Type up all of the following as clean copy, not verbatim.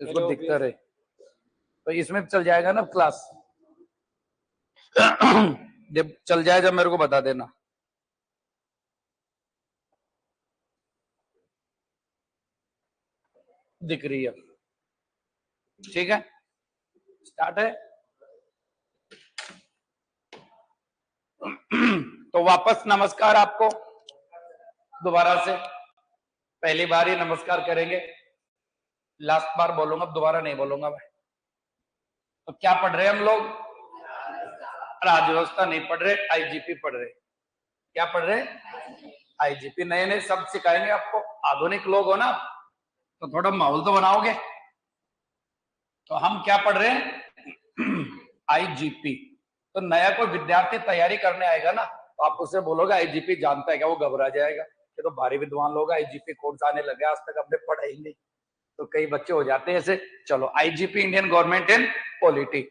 इसको दिखता रहे तो इसमें चल जाएगा ना क्लास। जब चल जाए जब मेरे को बता देना। दिख रही है, ठीक है, स्टार्ट है। तो वापस नमस्कार आपको दोबारा से, पहली बार ही नमस्कार करेंगे, लास्ट बार बोलूंगा, दोबारा नहीं बोलूंगा मैं। तो क्या पढ़ रहे हैं हम लोग? राजव्यवस्था नहीं पढ़ रहे, आईजीपी पढ़ रहे। क्या पढ़ रहे? आईजीपी। नए नए शब्द सिखाएंगे आपको, आधुनिक लोग हो ना तो थोड़ा माहौल तो बनाओगे। तो हम क्या पढ़ रहे हैं? आईजीपी। तो नया कोई विद्यार्थी तैयारी करने आएगा ना तो आप उससे बोलोगे आईजीपी जानता है क्या, वो घबरा जाएगा। ये तो भारी विद्वान लोग, आईजीपी कौन सा आने लगे, आज तक हमने पढ़ा ही नहीं। तो कई बच्चे हो जाते हैं ऐसे। चलो, IGP Indian government and polity.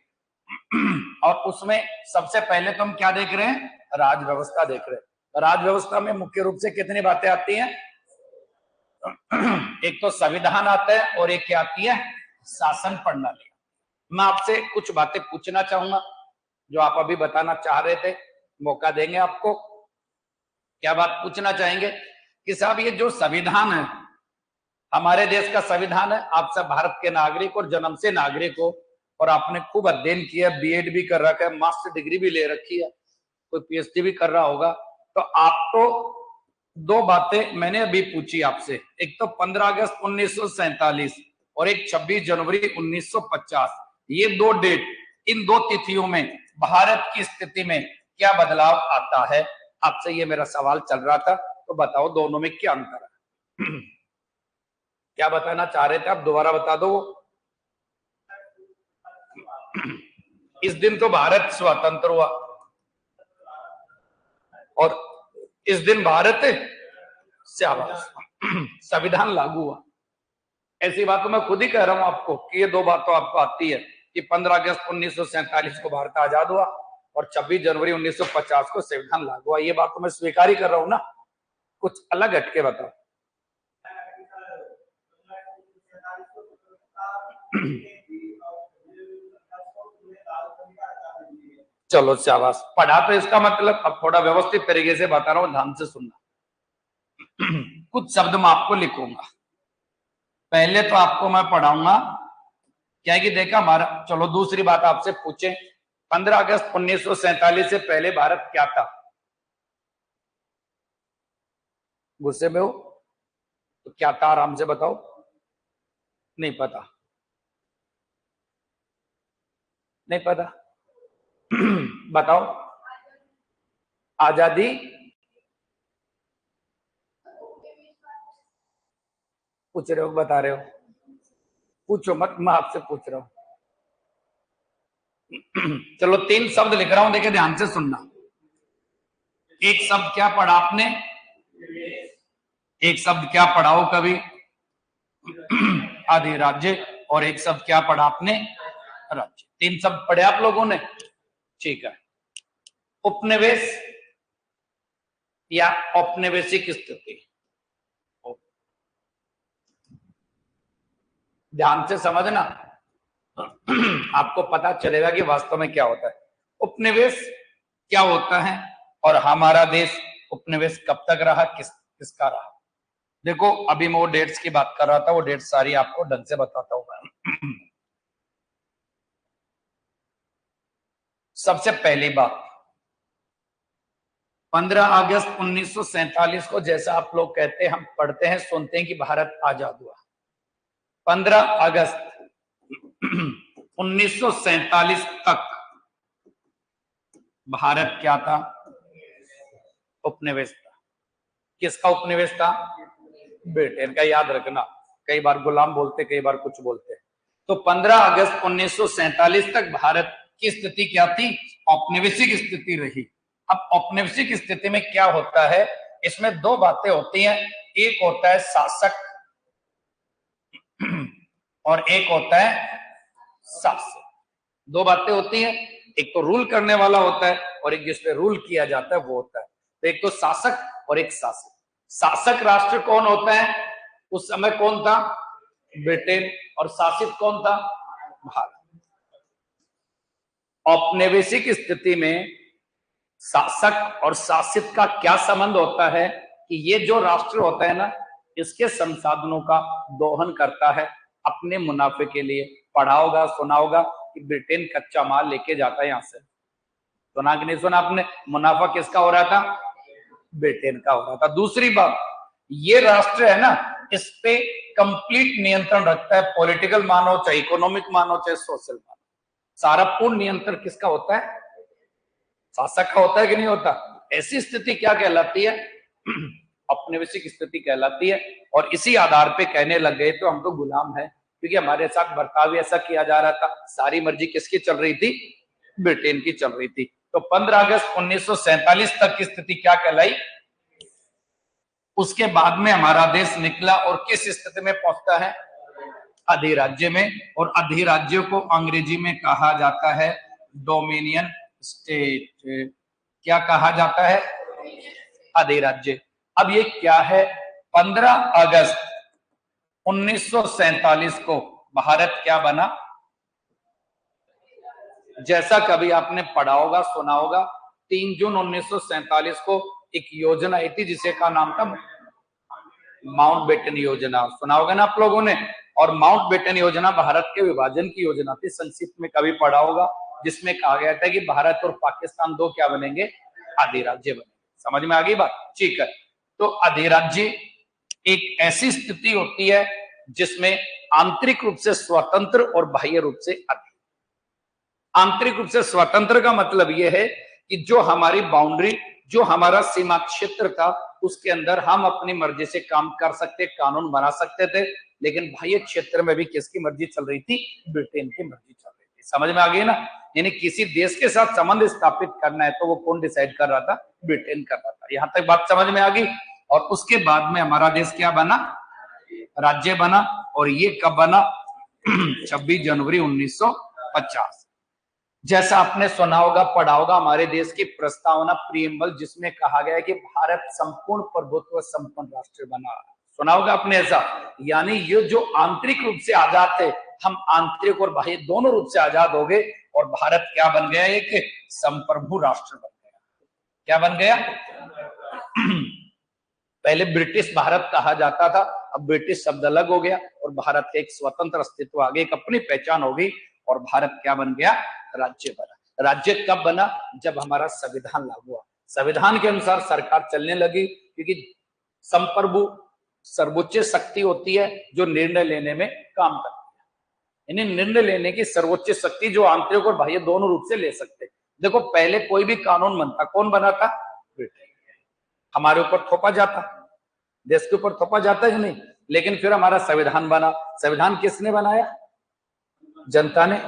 और उसमें सबसे पहले तो हम क्या देख रहे हैं? राजव्यवस्था देख रहे हैं। राजव्यवस्था में मुख्य रूप से कितनी बातें आती हैं? एक तो संविधान आता है और एक क्या आती है? शासन प्रणाली। मैं आपसे कुछ बातें पूछना चाहूंगा जो आप अभी बताना चाह रहे थे, मौका देंगे आपको। क्या बात पूछना चाहेंगे कि साहब ये जो संविधान है, हमारे देश का संविधान है, आप सब भारत के नागरिक और जन्म से नागरिक हो, और आपने खूब अध्ययन किया, बीएड भी कर रखा है, मास्टर डिग्री भी ले रखी है, कोई पीएचडी भी कर रहा होगा। तो आपको दो बातें मैंने अभी पूछी आपसे, एक तो 15 अगस्त 1947 और एक 26 जनवरी 1950। ये दो डेट, इन दो तिथियों में भारत की स्थिति में क्या बदलाव आता है? आपसे ये मेरा सवाल चल रहा था, तो बताओ दोनों में क्या अंतर है? क्या बताना चाह रहे थे आप, दोबारा बता दो। इस दिन तो भारत स्वतंत्र हुआ और इस दिन भारत संविधान लागू हुआ। ऐसी बात तो मैं खुद ही कह रहा हूं आपको कि ये दो बात तो आपको आती है कि 15 अगस्त 1947 को भारत आजाद हुआ और 26 जनवरी 1950 को संविधान लागू हुआ। ये बात तो मैं स्वीकार ही कर रहा हूं ना, कुछ अलग हटके बताओ। चलो शाबाश, पढ़ा तो इसका मतलब। अब थोड़ा व्यवस्थित तरीके से बता रहा हूं, ध्यान से सुनना। कुछ शब्द मैं आपको लिखूंगा, पहले तो आपको मैं पढ़ाऊंगा क्या है कि देखा हमारा। चलो दूसरी बात आपसे पूछे, 15 अगस्त 1947 से पहले भारत क्या था? गुस्से में हो तो क्या था, आराम से बताओ। नहीं पता? नहीं पता? बताओ। आजादी, पूछ रहे हो, बता रहे हो? पूछो मत, मैं आपसे पूछ रहा हूं। चलो तीन शब्द लिख रहा हूं, देखिए ध्यान से सुनना। एक शब्द क्या पढ़ा आपने? एक शब्द क्या पढ़ाओ कभी? अधिराज्य। और एक शब्द क्या पढ़ा आपने? राज्य। तीन शब्द पढ़े आप लोगों ने, ठीक है। उपनिवेश या औपनिवेशिक स्थिति, ध्यान से समझना, आपको पता चलेगा कि वास्तव में क्या होता है। उपनिवेश क्या होता है और हमारा देश उपनिवेश कब तक रहा, किसका रहा? देखो अभी मैं वो डेट्स की बात कर रहा था, वो डेट्स सारी आपको ढंग से बताता हूं मैं। सबसे पहली बात, 15 अगस्त 1947 को, जैसा आप लोग कहते हैं, हम पढ़ते हैं सुनते हैं कि भारत आजाद हुआ। 15 अगस्त 1947 तक भारत क्या था? उपनिवेश था। किसका उपनिवेश था? ब्रिटेन का। याद रखना, कई बार गुलाम बोलते, कई बार कुछ बोलते। तो 15 अगस्त 1947 तक भारत की स्थिति क्या थी? औपनिवेशिक स्थिति रही। अब औपनिवेशिक स्थिति में क्या होता है, इसमें दो बातें होती हैं, एक होता है शासक और एक होता है शासक। दो बातें होती हैं, एक तो रूल करने वाला होता है और एक जिसपे रूल किया जाता है वो होता है। तो एक तो शासक और एक शासक। शासक राष्ट्र कौन होता है? उस समय कौन था? ब्रिटेन, और शासित कौन था? भारत। औपनिवेशिक स्थिति में शासक और शासित का क्या संबंध होता है कि ये जो राष्ट्र होता है ना, इसके संसाधनों का दोहन करता है अपने मुनाफे के लिए। पढ़ा होगा, सुना होगा कि ब्रिटेन कच्चा माल लेके जाता है यहां से। सुना कि नहीं सुना आपने? मुनाफा किसका हो रहा था? ब्रिटेन का हो रहा था। दूसरी बात, ये राष्ट्र है ना, इस पे कंप्लीट नियंत्रण रखता है, पॉलिटिकल मानो चाहे इकोनॉमिक मानो चाहे सोशल मानो, सारा पूर्ण नियंत्रण किसका होता है? शासक का होता है कि नहीं होता? ऐसी स्थिति क्या कहलाती है? औपनिवेशिक स्थिति कहलाती है। और इसी आधार पे कहने लग गए तो हम तो गुलाम है, क्योंकि हमारे साथ बर्ताव ऐसा किया जा रहा था। सारी मर्जी किसकी चल रही थी? ब्रिटेन की चल रही थी। तो 15 अगस्त 1947 तक की स्थिति क्या कहलाई? उसके बाद में हमारा देश निकला और किस स्थिति में पहुंचता है? अधिराज्य में। और अधिराज्य को अंग्रेजी में कहा जाता है डोमिनियन स्टेट। क्या कहा जाता है? अधिराज्य। अब ये क्या है? 15 अगस्त 1947 को भारत क्या बना? जैसा कभी आपने पढ़ा होगा, सुना होगा, 3 जून 1947 को एक योजना आई थी जिसे का नाम था माउंटबेटन योजना। सुना होगा ना आप लोगों ने? और माउंटबेटन योजना भारत के विभाजन की योजना थी, संक्षिप्त में कभी पढ़ा होगा, जिसमें कहा गया था कि भारत और पाकिस्तान दो क्या बनेंगे? अधिराज्य बनेंगे। समझ में आ गई बात? ठीक है। तो अधिराज्य एक ऐसी स्थिति होती है जिसमें आंतरिक रूप से स्वतंत्र और बाह्य रूप से अधिक। आंतरिक रूप से स्वतंत्र का मतलब यह है कि जो हमारी बाउंड्री, जो हमारा सीमा क्षेत्र था, उसके अंदर हम अपनी मर्जी से काम कर सकते, कानून बना सकते थे। लेकिन बाह्य क्षेत्र में भी किसकी मर्जी चल रही थी? ब्रिटेन की मर्जी चल रही थी। समझ में आ गई ना? यानी किसी देश के साथ संबंध स्थापित करना है तो वो कौन डिसाइड कर रहा था? ब्रिटेन कर रहा था। यहां तक बात समझ में आ गई। और उसके बाद में हमारा देश क्या बना? राज्य बना। और ये कब बना? 26 जनवरी 1950। जैसा आपने सुना होगा, पढ़ा होगा, हमारे देश की प्रस्तावना प्रीएम्बल, जिसमें कहा गया है कि भारत संपूर्ण प्रभुत्व संपन्न राष्ट्र बना। सुना होगा आपने ऐसा? यानी ये जो आंतरिक रूप से आजाद थे, हम आंतरिक और बाह्य दोनों रूप से आजाद हो गए और भारत क्या बन गया? एक संप्रभु राष्ट्र बन गया। क्या बन गया? पहले ब्रिटिश भारत कहा जाता था, अब ब्रिटिश शब्द अलग हो गया और भारत का एक स्वतंत्र अस्तित्व आ गया, एक अपनी पहचान हो गई और भारत क्या बन गया? राज्य बना। राज्य कब बना? जब हमारा संविधान लागू हुआ। संविधान के अनुसार सरकार चलने लगी, क्योंकि संप्रभु सर्वोच्च शक्ति होती है जो निर्णय लेने में काम करती है। यानी निर्णय लेने की सर्वोच्च शक्ति जो आंतरिक और बाह्य दोनों रूप से ले सकते। देखो, पहले कोई भी कानून बनता, कौन बनाता? ब्रिटेन। हमारे ऊपर थोपा जाता, देश के ऊपर थोपा जाता है नहीं। लेकिन फिर हमारा संविधान बना। संविधान किसने बनाया? जनता ने।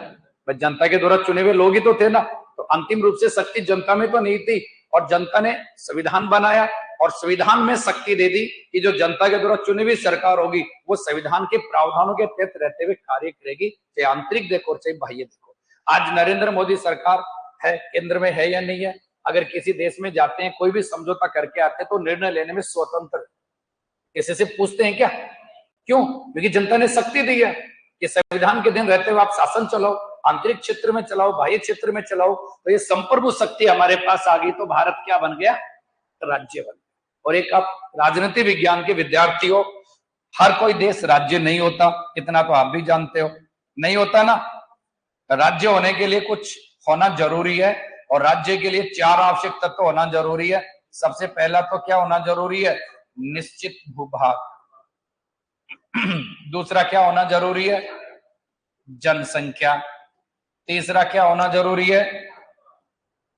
जनता के द्वारा चुने हुए लोग ही तो थे ना। तो अंतिम रूप से शक्ति जनता में तो नहीं थी, और जनता ने संविधान बनाया और संविधान में शक्ति दे दी कि जो जनता के द्वारा चुनी हुई सरकार होगी वो संविधान के प्रावधानों के तहत रहते हुए कार्य करेगी, चाहे आंतरिक देखो चाहे बाह्य देखो। आज नरेंद्र मोदी सरकार है, केंद्र में है या नहीं है? अगर किसी देश में जाते हैं, कोई भी समझौता करके आते हैं, तो निर्णय लेने में स्वतंत्र, किसी से पूछते हैं क्या? क्यों? क्योंकि जनता ने शक्ति दी है कि संविधान के दिन रहते हुए आप शासन चलाओ, आंतरिक क्षेत्र में चलाओ, बाह्य क्षेत्र में चलाओ। तो ये संप्रभु शक्ति हमारे पास आ गई, तो भारत क्या बन गया? राज्य बन गया। और एक आप राजनीति विज्ञान के विद्यार्थी हो, हर कोई देश राज्य नहीं होता, इतना तो आप भी जानते हो, नहीं होता ना। राज्य होने के लिए कुछ होना जरूरी है, और राज्य के लिए 4 आवश्यक तत्व होना जरूरी है। सबसे पहला तो क्या होना जरूरी है? निश्चित भूभाग। दूसरा क्या होना जरूरी है? जनसंख्या। तीसरा क्या होना जरूरी है?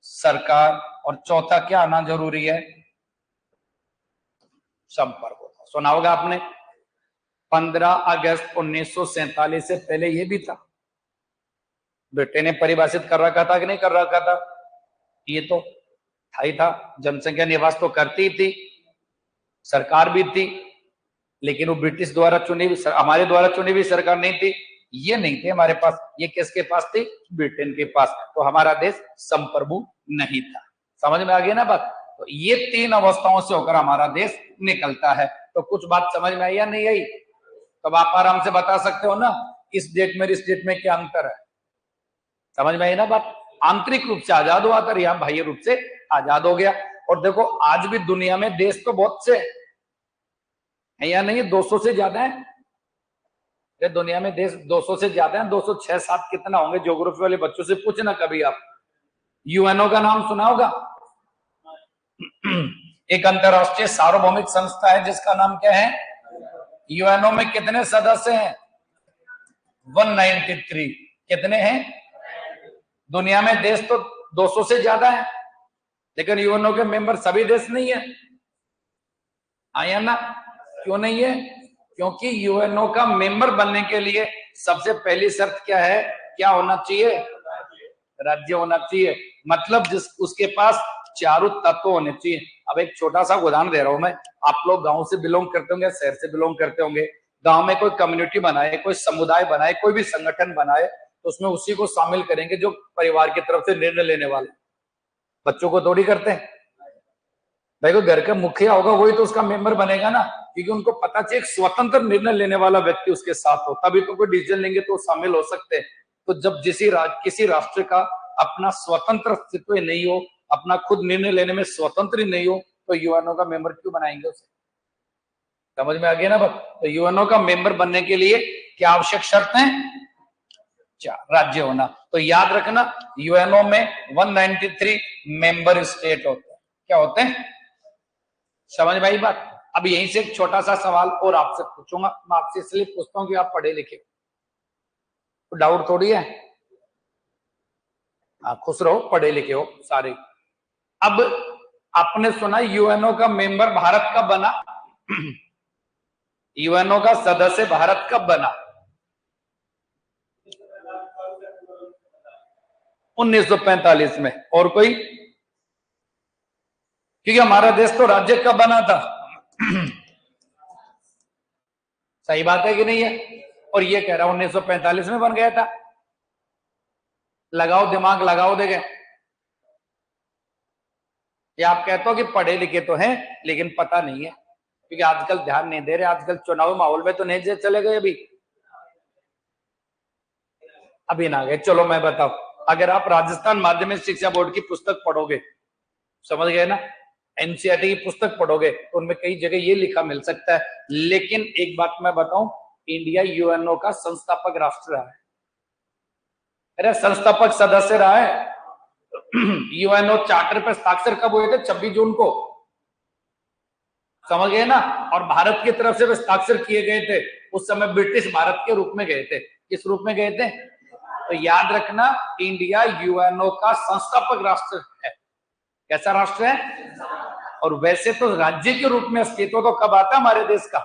सरकार। और चौथा क्या आना जरूरी है? संपर्क। सुना होगा आपने। 15 अगस्त 1947 से पहले ये भी था, ब्रिटेन ने परिभाषित कर रखा था कि नहीं कर रखा था? ये तो था ही था। जनसंख्या निवास तो करती थी, सरकार भी थी, लेकिन वो ब्रिटिश द्वारा चुनी हुई, हमारे द्वारा चुनी हुई सरकार नहीं थी। ये नहीं थे हमारे पास, ये किसके पास थी? ब्रिटेन के पास। तो हमारा देश संप्रभु नहीं था। समझ में आ गई ना बात? तो ये 3 अवस्थाओं से होकर हमारा देश निकलता है। तो कुछ बात समझ में आई या नहीं आई? तब आप आराम से बता सकते हो ना इस डेट में इस डेट में क्या अंतर है। समझ में आई ना बात। आंतरिक रूप से आजाद हुआ था, यहाँ बाह्य रूप से आजाद हो गया। और देखो आज भी दुनिया में देश तो बहुत से है या नहीं, 200 से ज्यादा है। दुनिया में देश 200 से ज्यादा है, 206-7 कितना होंगे, ज्योग्राफी वाले बच्चों से पूछना कभी आप। यूएनओ का नाम सुना होगा। एक अंतरराष्ट्रीय सार्वभौमिक संस्था है जिसका नाम क्या है, यूएनओ में कितने सदस्य हैं, 193। कितने हैं, दुनिया में देश तो 200 से ज्यादा है, लेकिन यूएनओ के मेंबर सभी देश नहीं है। आया ना, क्यों नहीं है, क्योंकि यूएनओ का मेंबर बनने के लिए सबसे पहली शर्त क्या है, क्या होना चाहिए, राज्य होना चाहिए। मतलब जिस उसके पास चारों तत्व होने चाहिए। अब एक छोटा सा उदाहरण दे रहा हूं मैं, आप लोग गांव से बिलोंग करते होंगे, शहर से बिलोंग करते होंगे। गांव में कोई कम्युनिटी बनाए, कोई समुदाय बनाए, कोई भी संगठन बनाए, तो उसमें उसी को शामिल करेंगे जो परिवार की तरफ से निर्णय लेने वाले। बच्चों को थोड़ी करते हैं भाई, कोई घर का मुखिया होगा वही तो उसका मेंबर बनेगा ना, क्योंकि उनको पता चाहिए एक स्वतंत्र निर्णय लेने वाला व्यक्ति उसके साथ हो, तभी तो कोई डिसीजन लेंगे तो शामिल हो सकते हैं। तो जब किसी राष्ट्र का अपना स्वतंत्र अस्तित्व नहीं हो, अपना खुद निर्णय लेने में स्वतंत्र ही नहीं हो, तो यूएनओ का मेंबर क्यों बनाएंगे उसे। समझ में आ गया ना बात। तो यूएनओ का मेंबर बनने के लिए क्या आवश्यक शर्त है, 4 राज्य होना। तो याद रखना यूएनओ में 193 मेंबर स्टेट होते हैं। क्या होते हैं, समझ में आई बात। अब यहीं से एक छोटा सा सवाल और आपसे पूछूंगा, मैं आपसे इसलिए पूछता हूं कि आप पढ़े लिखे हो, तो डाउट थोड़ी है। खुश रहो, पढ़े लिखे हो सारे। अब आपने सुना यूएनओ का मेंबर भारत कब बना, यूएनओ का सदस्य भारत कब बना, 1945 में। और कोई, क्योंकि हमारा देश तो राज्य कब बना था, सही बात है कि नहीं है। और ये कह रहा 1945 में बन गया था। लगाओ दिमाग, लगाओ देखें। ये आप कहते हो कि पढ़े लिखे तो हैं लेकिन पता नहीं है, क्योंकि आजकल ध्यान नहीं दे रहे। आजकल चुनाव माहौल में तो नहीं चले गए, अभी ना गए। चलो मैं बताऊं, अगर आप राजस्थान माध्यमिक शिक्षा बोर्ड की पुस्तक पढ़ोगे, समझ गए ना, एनसीईआरटी की पुस्तक पढ़ोगे तो उनमें कई जगह ये लिखा मिल सकता है। लेकिन एक बात मैं बताऊं, इंडिया यूएनओ का संस्थापक राष्ट्र रहा है, अरे संस्थापक सदस्य रहा है। यूएनओ चार्टर पर हस्ताक्षर कब हुए थे, 26 जून को, समझ गए ना। और भारत की तरफ से हस्ताक्षर किए गए थे, उस समय ब्रिटिश भारत के रूप में गए थे। किस रूप में गए थे, तो याद रखना इंडिया यूएनओ का संस्थापक राष्ट्र है। कैसा राष्ट्र है, और वैसे तो राज्य के रूप में अस्तित्व तो कब आता हमारे देश का,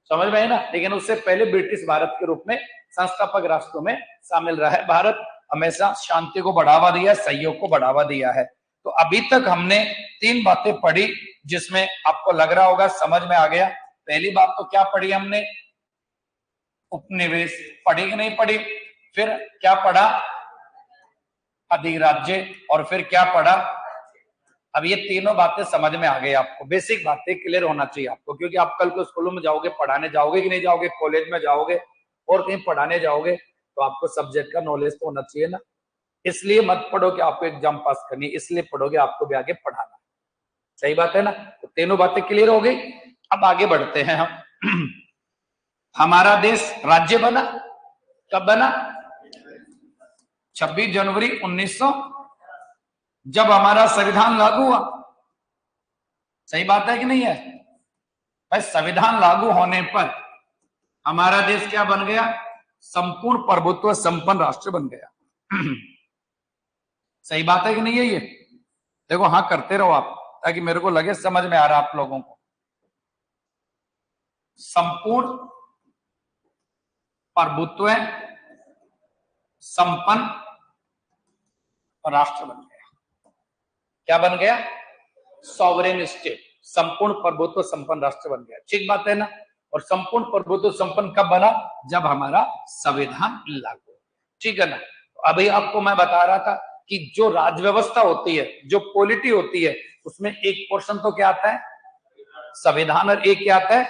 समझ में है ना। लेकिन उससे पहले ब्रिटिश भारत के रूप में संस्थापक राष्ट्रों में शामिल रहा है। भारत हमेशा शांति को बढ़ावा दिया, सहयोग को बढ़ावा दिया है। तो अभी तक हमने 3 बातें पढ़ी जिसमें आपको लग रहा होगा समझ में आ गया। पहली बात तो क्या पढ़ी हमने, उपनिवेश पढ़ी कि नहीं पढ़ी, फिर क्या पढ़ा, अधिराज्य, और फिर क्या पढ़ा। अब ये तीनों बातें समझ में आ गई आपको, बेसिक बातें क्लियर होना चाहिए आपको, क्योंकि आप कल को स्कूलों में जाओगे, पढ़ाने जाओगे कि नहीं जाओगे, कॉलेज में जाओगे और कहीं पढ़ाने जाओगे, तो आपको सब्जेक्ट का नॉलेज तो होना चाहिए ना। इसलिए मत पढ़ो कि आपको एग्जाम पास करनी, इसलिए पढ़ोगे आपको भी आगे पढ़ाना। सही बात है ना। तो तीनों बातें क्लियर हो गई। अब आगे बढ़ते हैं हम। हमारा देश राज्य बना कब बना, 26 जनवरी 1900, जब हमारा संविधान लागू हुआ। सही बात है कि नहीं है भाई। संविधान लागू होने पर हमारा देश क्या बन गया, संपूर्ण प्रभुत्व संपन्न राष्ट्र बन गया। सही बात है कि नहीं है ये। देखो हाँ करते रहो आप, ताकि मेरे को लगे समझ में आ रहा आप लोगों को। संपूर्ण प्रभुत्व संपन्न राष्ट्र बन गया। क्या बन गया, सॉवरेन स्टेट, संपूर्ण प्रभुत्व संपन्न राष्ट्र बन गया। ठीक बात है ना। और संपूर्ण प्रभुत्व संपन्न कब बना, जब हमारा संविधान लागू। ठीक है ना। तो अभी आपको मैं बता रहा था कि जो राज्य व्यवस्था होती है, जो पॉलिटी होती है, उसमें एक पोर्शन तो क्या आता है, संविधान, और एक क्या आता है,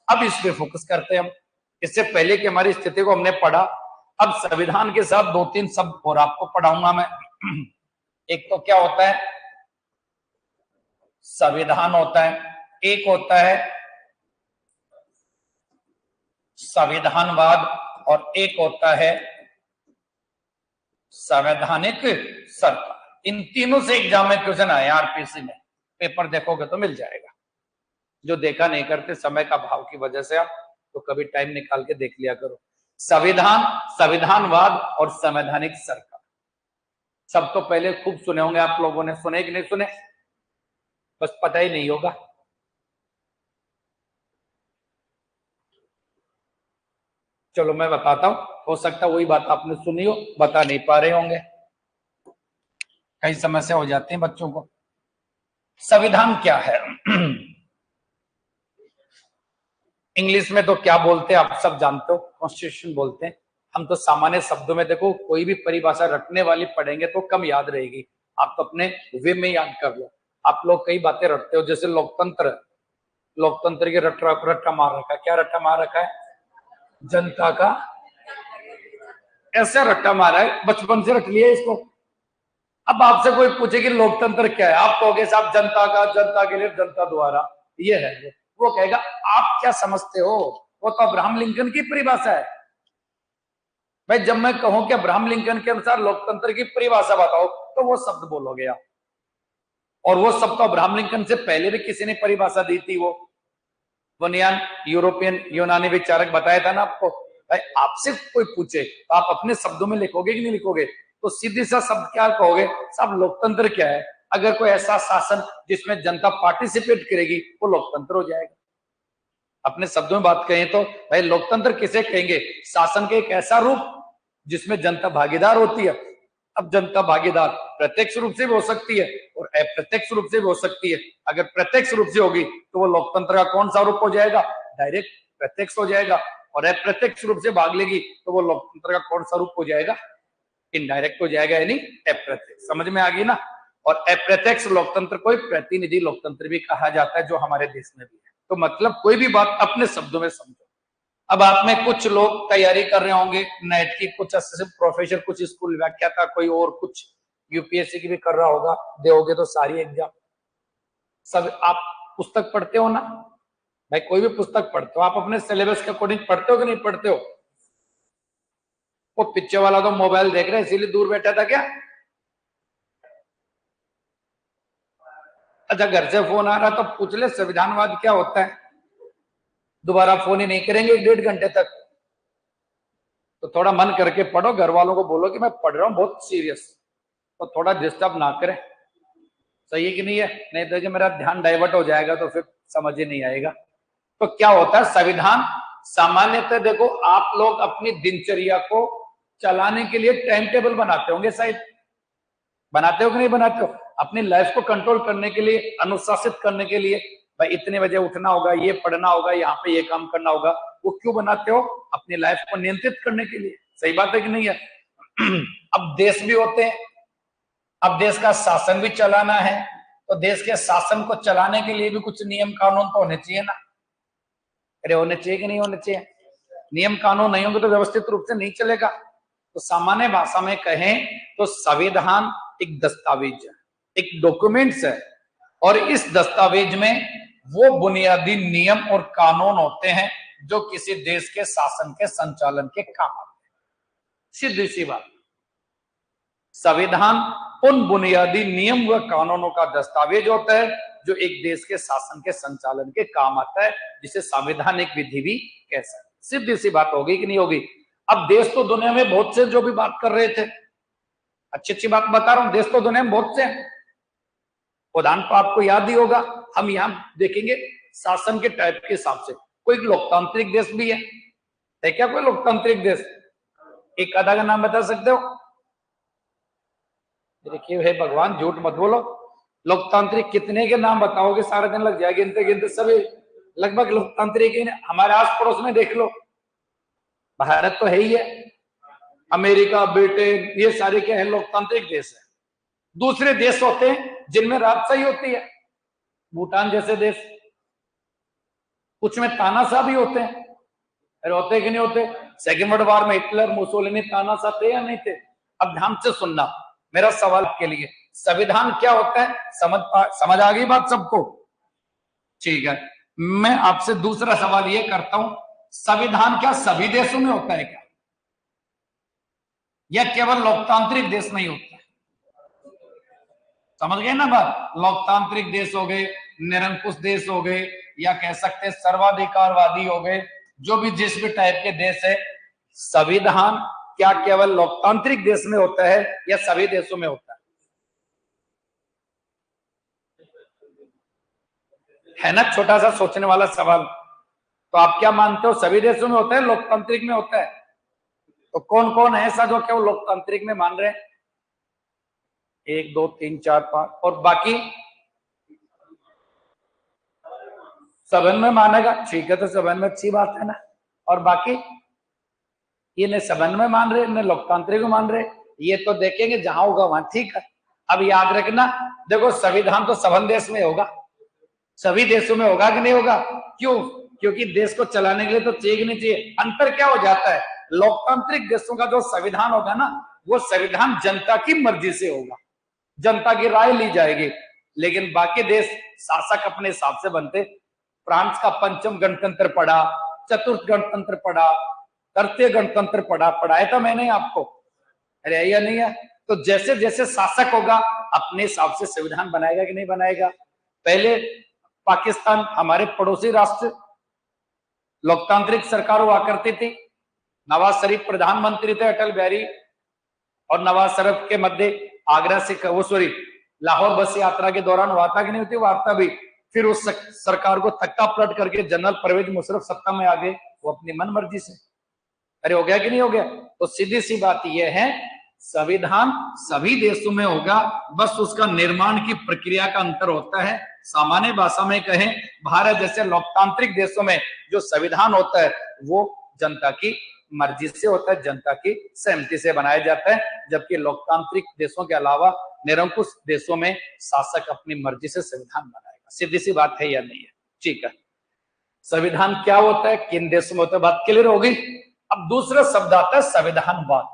अब इस पे फोकस करते हैं हम। इससे पहले की हमारी स्थिति को हमने पढ़ा, अब संविधान के साथ 2-3 शब्द और आपको पढ़ाऊंगा मैं। एक तो क्या होता है संविधान होता है, एक होता है संविधानवाद और एक होता है संवैधानिक सरकार। इन तीनों से एग्जाम में क्वेश्चन आए आरपीसी में, पेपर देखोगे तो मिल जाएगा। जो देखा नहीं करते समय का भाव की वजह से आप, तो कभी टाइम निकाल के देख लिया करो। संविधान, संविधानवाद और संवैधानिक सरकार। सब तो पहले खूब सुने होंगे आप लोगों ने, सुने कि नहीं सुने, बस पता ही नहीं होगा। चलो मैं बताता हूं, हो सकता है वही बात आपने सुनी हो, बता नहीं पा रहे होंगे, कई समस्या हो जाती है बच्चों को। संविधान क्या है? इंग्लिश में तो क्या बोलते हैं आप सब जानते हो, कॉन्स्टिट्यूशन बोलते हैं। हम तो सामान्य शब्दों में, देखो कोई भी परिभाषा रटने वाली पढ़ेंगे तो कम याद रहेगी, आप तो अपने वे में याद कर लो। आप लोग कई बातें रटते हो, जैसे लोकतंत्र, लोकतंत्र के रट्टा मार रखा है। क्या रट्टा मार रखा है? जनता का, ऐसा रट्टा मारा है, बचपन से रट लिया इसको। अब आपसे कोई पूछे कि लोकतंत्र क्या है, आप कहोगे साहब जनता का, जनता के लिए, जनता द्वारा, ये है। वो कहेगा आप क्या समझते हो, वो तो अब्राहम लिंकन की परिभाषा है। भाई जब मैं कहूं कि अब्राहम लिंकन के अनुसार लोकतंत्र की परिभाषा बताओ, तो वो शब्द बोलोगे आप, और वो शब्द तो अब्राहम लिंकन से पहले भी किसी ने परिभाषा दी थी। वो वनियान यूरोपियन यूनानी विचारक बताया था ना आपको। भाई आपसे कोई पूछे तो आप अपने शब्दों में लिखोगे कि नहीं लिखोगे? तो सीधी सा शब्द क्या कहोगे, साहब लोकतंत्र क्या है? अगर कोई ऐसा शासन जिसमें जनता पार्टिसिपेट करेगी, वो लोकतंत्र हो जाएगा। अपने शब्दों में बात कहें तो भाई लोकतंत्र किसे कहेंगे? शासन के एक ऐसा रूप जिसमें जनता भागीदार होती है। अब जनता भागीदार प्रत्यक्ष रूप से भी हो सकती है और अप्रत्यक्ष रूप से भी हो सकती है। अगर प्रत्यक्ष रूप से होगी तो वो लोकतंत्र का कौन सा रूप हो जाएगा? डायरेक्ट प्रत्यक्ष हो जाएगा। और अप्रत्यक्ष रूप से भाग लेगी तो वो लोकतंत्र का कौन सा रूप हो जाएगा? इनडायरेक्ट हो जाएगा, यानी अप्रत्यक्ष। समझ में आ गई ना? और अप्रत्यक्ष लोकतंत्र को प्रतिनिधि लोकतंत्र भी कहा जाता है, जो हमारे देश में भी है। तो मतलब कोई भी बात अपने शब्दों में समझो। अब आप में कुछ लोग तैयारी कर रहे होंगे नेट की, कुछ असिस्टेंट प्रोफेसर, कुछ स्कूल व्याख्याता, कोई और कुछ यूपीएससी की भी कर रहा होगा, दोगे तो सारी एग्जाम। सब आप पुस्तक पढ़ते हो ना भाई, कोई भी पुस्तक पढ़ते हो आप अपने सिलेबस के अकॉर्डिंग पढ़ते हो कि नहीं पढ़ते हो? वो पीछे वाला तो मोबाइल देख रहे इसीलिए दूर बैठा था क्या? अच्छा घर से फोन आ रहा तो पूछ ले संविधानवाद क्या होता है, दोबारा फोन ही नहीं करेंगे 1-1.5 घंटे तक। तो थोड़ा मन करके पढ़ो, घर वालों को बोलो कि मैं पढ़ रहा हूं बहुत सीरियस, तो थोड़ा डिस्टर्ब ना करें। सही है कि नहीं है? नहीं तो जो मेरा ध्यान डाइवर्ट हो जाएगा तो फिर समझ ही नहीं आएगा। तो क्या होता है संविधान? सामान्यतः देखो आप लोग अपनी दिनचर्या को चलाने के लिए टाइम टेबल बनाते होंगे, शायद बनाते हो कि नहीं बनाते हो? अपनी लाइफ को कंट्रोल करने के लिए, अनुशासित करने के लिए, भाई इतने बजे उठना होगा, ये पढ़ना होगा, यहाँ पे ये काम करना होगा। वो क्यों बनाते हो? अपनी लाइफ को नियंत्रित करने के लिए। सही बात है कि नहीं है? अब देश भी होते हैं, अब देश का शासन भी चलाना है, तो देश के शासन को चलाने के लिए भी कुछ नियम कानून तो होने चाहिए ना। अरे होने चाहिए कि नहीं होने चाहिए? नियम कानून नहीं होंगे तो व्यवस्थित रूप से नहीं चलेगा। तो सामान्य भाषा में कहें तो संविधान एक दस्तावेज है, एक डॉक्यूमेंट्स है, और इस दस्तावेज में वो बुनियादी नियम और कानून होते हैं जो किसी देश के शासन के संचालन के काम आते हैं। सीधी सी बात, संविधान उन बुनियादी नियम व कानूनों का दस्तावेज होता है जो एक देश के शासन के संचालन के काम आता है, जिसे संवैधानिक विधि भी कह सकते। सीधी सी बात होगी कि नहीं होगी? अब देश तो दुनिया में बहुत से जो भी बात कर रहे थे, अच्छी अच्छी बात बता रहा हूं, देश तो दुनिया में बहुत से हैं। उदाहरण तो आपको याद ही होगा, हम यहां देखेंगे शासन के टाइप के हिसाब से कोई लोकतांत्रिक देश भी है क्या? कोई लोकतांत्रिक देश एक आधा का नाम बता सकते हो? देखिए हे भगवान झूठ मत बोलो, लोकतांत्रिक कितने के नाम बताओगे? सारा दिन लग जाएगा गिनते गिनते। सभी लगभग लोकतांत्रिक ही। हमारे आस पड़ोस में देख लो, भारत तो है ही है, अमेरिका, ब्रिटेन, ये सारे क्या है? लोकतांत्रिक देश है। दूसरे देश होते हैं जिनमें राजशाही होती है, भूटान जैसे देश, कुछ में तानाशाह भी होते हैं, अरे होते कि नहीं होते? सेकेंड वर्ल्ड वॉर में हिटलर मुसोलिनी तानाशाह थे या नहीं थे? अब ध्यान से सुनना मेरा सवाल के लिए, संविधान क्या होता है? समझ आ गई बात सबको? ठीक है, मैं आपसे दूसरा सवाल ये करता हूं, संविधान क्या सभी देशों में होता है क्या, या केवल लोकतांत्रिक देश में ही होता है? समझ गए ना बात? लोकतांत्रिक देश हो गए, निरंकुश देश हो गए, या कह सकते हैं सर्वाधिकारवादी हो गए, जो भी जिस भी टाइप के देश है, संविधान क्या केवल लोकतांत्रिक देश में होता है या सभी देशों में होता है ना? छोटा सा सोचने वाला सवाल। तो आप क्या मानते हो, सभी देशों में होता है, लोकतांत्रिक में होता है? तो कौन कौन है ऐसा जो केवल लोकतांत्रिक में मान रहे हैं? 1 2 3 4 5, और बाकी सबन में मानेगा? ठीक है, तो सबन में अच्छी बात है ना। और बाकी ये न सबन में मान रहे न लोकतांत्रिक में मान रहे, ये तो देखेंगे जहां होगा वहां। ठीक है, अब याद रखना, देखो संविधान तो सबन देश में होगा, सभी देशों में होगा कि नहीं होगा? क्यों? क्योंकि देश को चलाने के लिए तो चाहिए नहीं चाहिए। अंतर क्या हो जाता है, लोकतांत्रिक देशों का जो संविधान होगा ना, वो संविधान जनता की मर्जी से होगा, जनता की राय ली जाएगी। लेकिन बाकी देश शासक अपने हिसाब से बनते। फ्रांस का पंचम गणतंत्र पढ़ा, चतुर्थ गणतंत्र पढ़ा, तृतीय गणतंत्र पढ़ा, पढ़ाया था मैंने आपको, अरे या नहीं है? तो जैसे जैसे शासक होगा अपने हिसाब से संविधान बनाएगा कि नहीं बनाएगा? पहले पाकिस्तान हमारे पड़ोसी राष्ट्र, लोकतांत्रिक सरकार हुआ करती थी, नवाज शरीफ प्रधानमंत्री थे, अटल बिहारी और नवाज शरीफ के मध्य आगरा से लाहौर बस यात्रा के दौरान हुआ था कि नहीं होती वार्ता भी। फिर उस सरकार को थक्का पलट करके जनरल परवेज मुशर्रफ सत्ता में आ गए, वो अपनी मन मर्जी से। अरे हो गया कि नहीं हो गया? तो सीधी सी बात यह है, संविधान सभी देशों में होगा, बस उसका निर्माण की प्रक्रिया का अंतर होता है। सामान्य भाषा में कहें, भारत जैसे लोकतांत्रिक देशों में जो संविधान होता है वो जनता की मर्जी से होता है, जनता की सहमति से बनाया जाता है। जबकि लोकतांत्रिक देशों के अलावा निरंकुश देशों में शासक अपनी मर्जी से संविधान बनाएगा। सीधी सी बात है या नहीं है? ठीक है, संविधान क्या होता है, किन देशों में होता है, बात क्लियर होगी। अब दूसरा शब्द आता है संविधानवाद।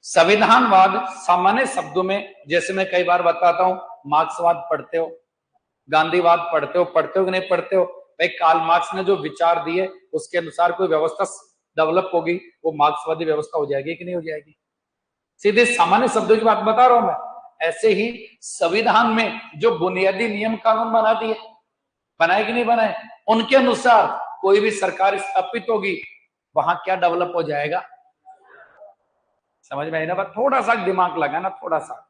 संविधानवाद सामान्य शब्दों में, जैसे मैं कई बार बताता हूं, मार्क्सवाद पढ़ते हो, गांधीवाद पढ़ते हो कि नहीं पढ़ते हो? भाई कार्ल मार्क्स ने जो विचार दिए उसके अनुसार कोई व्यवस्था डेवलप होगी, वो मार्क्सवादी व्यवस्था हो जाएगी कि नहीं हो जाएगी? सीधे सामान्य शब्दों की बात बता रहा हूं मैं। ऐसे ही संविधान में जो बुनियादी नियम कानून बना दिए, बनाए कि नहीं बनाए, उनके अनुसार कोई भी सरकार स्थापित होगी, वहां क्या डेवलप हो जाएगा? समझ में आई ना बात? थोड़ा सा दिमाग लगाना, थोड़ा सा।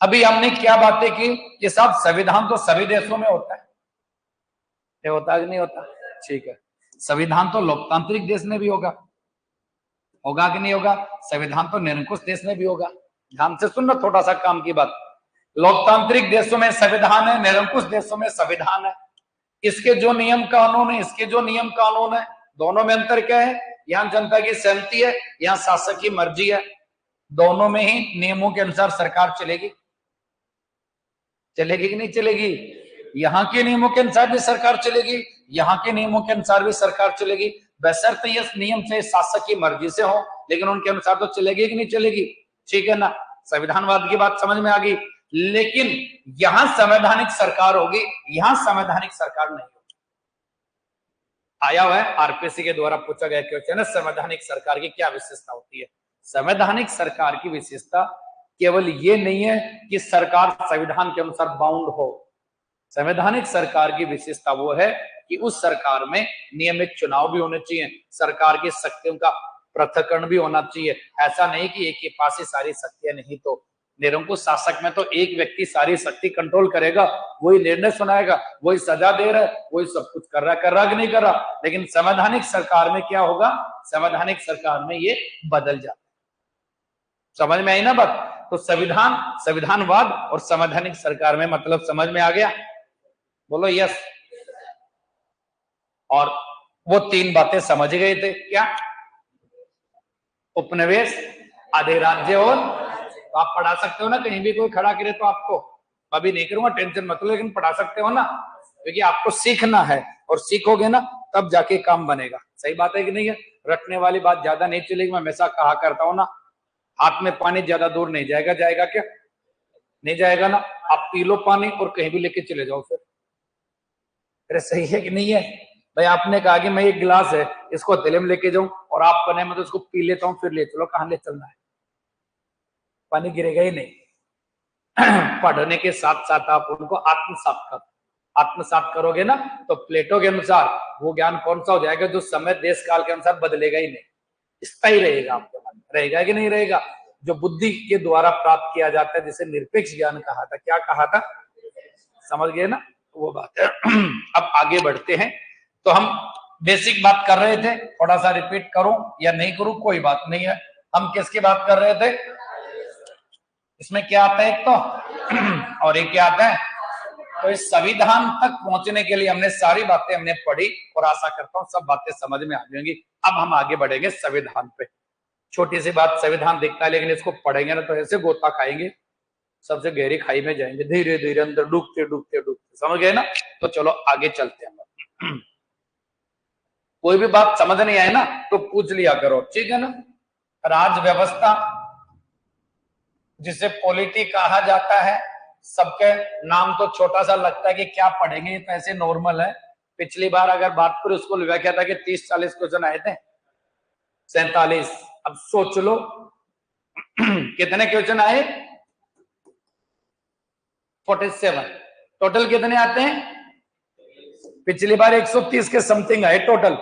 अभी हमने क्या बातें की कि साहब संविधान तो सभी देशों में होता है, ये होता है कि नहीं होता? ठीक है, संविधान तो लोकतांत्रिक देश में भी होगा कि नहीं होगा? संविधान तो निरंकुश देश में भी होगा। ध्यान से सुनना, थोड़ा सा काम की बात। लोकतांत्रिक देशों में संविधान है, निरंकुश देशों में संविधान है। इसके जो नियम कानून है, इसके जो नियम कानून है, दोनों में अंतर क्या है? यहाँ जनता की सहमति है, यहाँ शासक की मर्जी है। दोनों में ही नियमों के अनुसार सरकार चलेगी कि नहीं चलेगी? यहाँ के नियमों के अनुसार भी सरकार चलेगी, यहाँ के नियमों के अनुसार भी सरकार चलेगी, बशर्ते ये नियम से शासक की मर्जी से हो, लेकिन उनके अनुसार तो चलेगी कि नहीं चलेगी? ठीक है ना? संविधानवाद की बात समझ में आ गई। लेकिन यहां संवैधानिक सरकार होगी, यहां संवैधानिक सरकार नहीं होगी। आया हुआ है आरपीसी के द्वारा पूछा गया क्वेश्चन है, संवैधानिक सरकार की क्या विशेषता होती है? संवैधानिक सरकार की विशेषता केवल ये नहीं है कि सरकार संविधान के अनुसार बाउंड हो। संवैधानिक सरकार की विशेषता वो है कि उस सरकार में नियमित चुनाव भी होने चाहिए, सरकार की शक्तियों का पृथक्करण भी होना चाहिए। ऐसा नहीं कि एक के पास ही सारी शक्तियां, नहीं तो निरंकुश शासक में तो एक व्यक्ति सारी शक्ति कंट्रोल करेगा, वही निर्णय सुनाएगा, वही सजा दे रहा है, वही सब कुछ कर रहा कि नहीं कर रहा। लेकिन संवैधानिक सरकार में क्या होगा? संवैधानिक सरकार में ये बदल जाता है। समझ में आई ना बात? तो संविधान, संविधानवाद और संवैधानिक सरकार में मतलब समझ में आ गया? बोलो यस। और वो तीन बातें समझ गए थे क्या? उपनिवेश, अधिराज्य और, तो आप पढ़ा सकते हो ना, कहीं भी कोई खड़ा करे तो आपको, अभी नहीं करूंगा टेंशन मत लो, लेकिन पढ़ा सकते हो ना। क्योंकि आपको सीखना है और सीखोगे ना तब जाके काम बनेगा। सही बात है कि नहीं है? रटने वाली बात ज्यादा नहीं चलेगी। मैं हमेशा कहा करता हूँ ना, हाथ में पानी ज्यादा दूर नहीं जाएगा। जाएगा क्या? नहीं जाएगा ना। आप पी लो पानी और कहीं भी लेके चले जाओ फिर। अरे सही है कि नहीं है भाई? आपने कहा कि मैं एक गिलास है इसको हथेले में लेके जाऊं और आप बने में तो उसको पी लेता हूं, फिर ले चलो। कहां ले चलना है? पानी गिरेगा ही नहीं। पढ़ने के साथ साथ आप उनको आत्मसात करोगे ना, तो प्लेटो के अनुसार वो ज्ञान कौन सा हो जाएगा जो समय देश काल के अनुसार बदलेगा ही नहीं, स्थायी रहेगा आपके मन में। रहेगा कि नहीं रहेगा? जो बुद्धि के द्वारा प्राप्त किया जाता है, जिसे निरपेक्ष ज्ञान कहा था। क्या कहा था? समझ गए ना? वो बात है। अब आगे बढ़ते हैं। तो हम बेसिक बात कर रहे थे, थोड़ा सा रिपीट करूं या नहीं करूं कोई बात नहीं है। हम किसकी बात कर रहे थे? इसमें क्या आता है एक तो और एक क्या आता है? तो इस संविधान तक पहुंचने के लिए हमने सारी बातें हमने पढ़ी और आशा करता हूं सब बातें समझ में आ जाएंगी। अब हम आगे बढ़ेंगे संविधान पे। छोटी सी बात, संविधान दिखता है लेकिन इसको पढ़ेंगे ना तो ऐसे गोता खाएंगे, सबसे गहरी खाई में जाएंगे, धीरे धीरे अंदर डूबते डूबते डूबते। समझ गए ना? तो चलो आगे चलते हैं। कोई भी बात समझ नहीं आए ना तो पूछ लिया करो, ठीक है ना? राज व्यवस्था जिसे पॉलिटी कहा जाता है, सबके नाम तो छोटा सा लगता है कि क्या पढ़ेंगे, तो ऐसे नॉर्मल है। पिछली बार अगर बात करूं स्कूल व्याख्या था कि 30-40 क्वेश्चन आए थे, 47। अब सोच लो कितने क्वेश्चन आए? 47। टोटल कितने आते हैं? पिछली बार 130 के समथिंग आए टोटल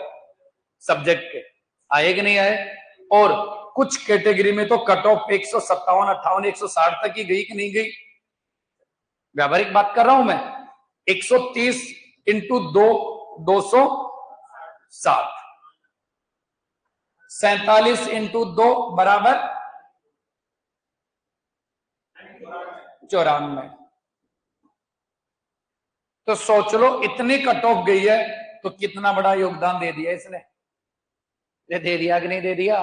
सब्जेक्ट के। आए कि नहीं आए? और कुछ कैटेगरी में तो कट ऑफ 157, 58, 160 तक ही गई कि नहीं गई? व्यावहारिक बात कर रहा हूं मैं। 130 इंटू 2 260, 47 इंटू 2 बराबर 94। तो सोच लो इतनी कट ऑफ गई है तो कितना बड़ा योगदान दे दिया इसने। ये दे दिया कि नहीं दे दिया?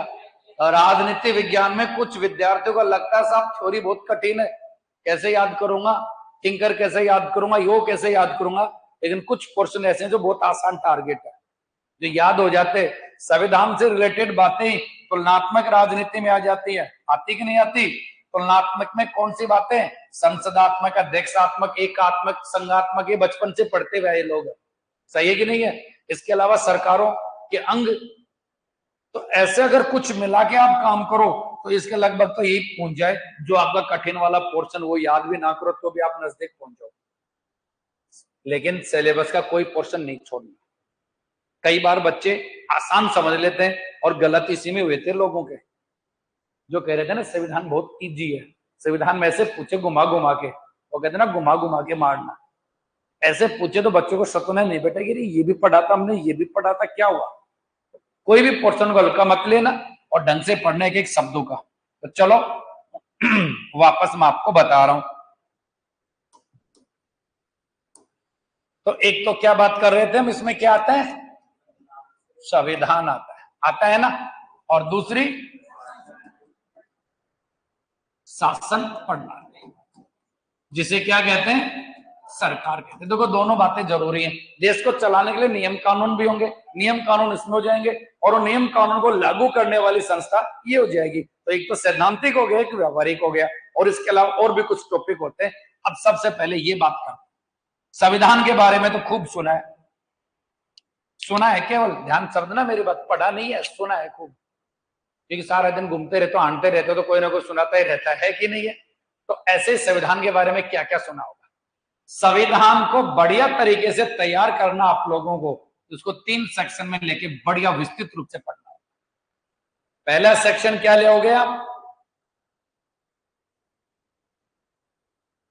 राजनीति विज्ञान में कुछ विद्यार्थियों को लगता है साहब थ्योरी बहुत कठिन है, कैसे याद करूंगा, थिंकर कैसे याद करूंगा, योग कैसे याद करूंगा। लेकिन कुछ पोर्शन ऐसे हैं जो बहुत आसान टारगेट है, जो याद हो जाते। संविधान से रिलेटेड बातें तुलनात्मक राजनीति में आ जाती है। आती कि नहीं आती? तुलनात्मक में कौन सी बातें? संसदात्मक, अध्यक्षात्मक, एकात्मक, संघात्मक, ये बचपन से पढ़ते हुए लोग। सही है कि नहीं है? इसके अलावा सरकारों के अंग। तो ऐसे अगर कुछ मिला के आप काम करो तो इसके लगभग तो यही पहुंच जाए, जो आपका कठिन वाला पोर्शन वो याद भी ना करो तो भी आप नजदीक पहुंच जाओ। लेकिन सिलेबस का कोई पोर्शन नहीं छोड़ना। कई बार बच्चे आसान समझ लेते हैं और गलत इसी में हुए थे लोगों के, जो कह रहे थे ना संविधान बहुत इजी है, संविधान में ऐसे पूछे घुमा घुमा के, वो कहते ना घुमा घुमा के मारना। ऐसे पूछे तो बच्चों को सतुना नहीं बेटा कि ये भी पढ़ा था हमने, ये भी पढ़ा था, क्या हुआ? कोई भी पोर्शन को हल्का मत लेना और ढंग से पढ़ने के एक शब्दों का। तो चलो वापस मैं आपको बता रहा हूं। तो एक तो क्या बात कर रहे थे हम, इसमें क्या आता है? संविधान आता है ना। और दूसरी शासन प्रणाली, जिसे क्या कहते हैं? सरकार कहते हैं। देखो दोनों बातें जरूरी हैं। देश को चलाने के लिए नियम कानून भी होंगे, नियम कानून इसमें हो जाएंगे, और वो नियम कानून को लागू करने वाली संस्था ये हो जाएगी। तो एक तो सैद्धांतिक हो गया, एक व्यवहारिक हो गया, और इसके अलावा और भी कुछ टॉपिक होते हैं। अब सबसे पहले ये बात कर, संविधान के बारे में तो खूब सुना है, सुना है, केवल ध्यान समझना मेरी बात, पढ़ा नहीं है, सुना है खूब। क्योंकि सारा दिन घूमते रहते हो, आंटे रहते हो, तो कोई ना कोई सुनाता ही रहता है कि नहीं है? तो ऐसे संविधान के बारे में क्या क्या सुना होगा। संविधान को बढ़िया तरीके से तैयार करना आप लोगों को, उसको 3 सेक्शन में लेके बढ़िया विस्तृत रूप से पढ़ना होगा। पहला सेक्शन क्या ले आप?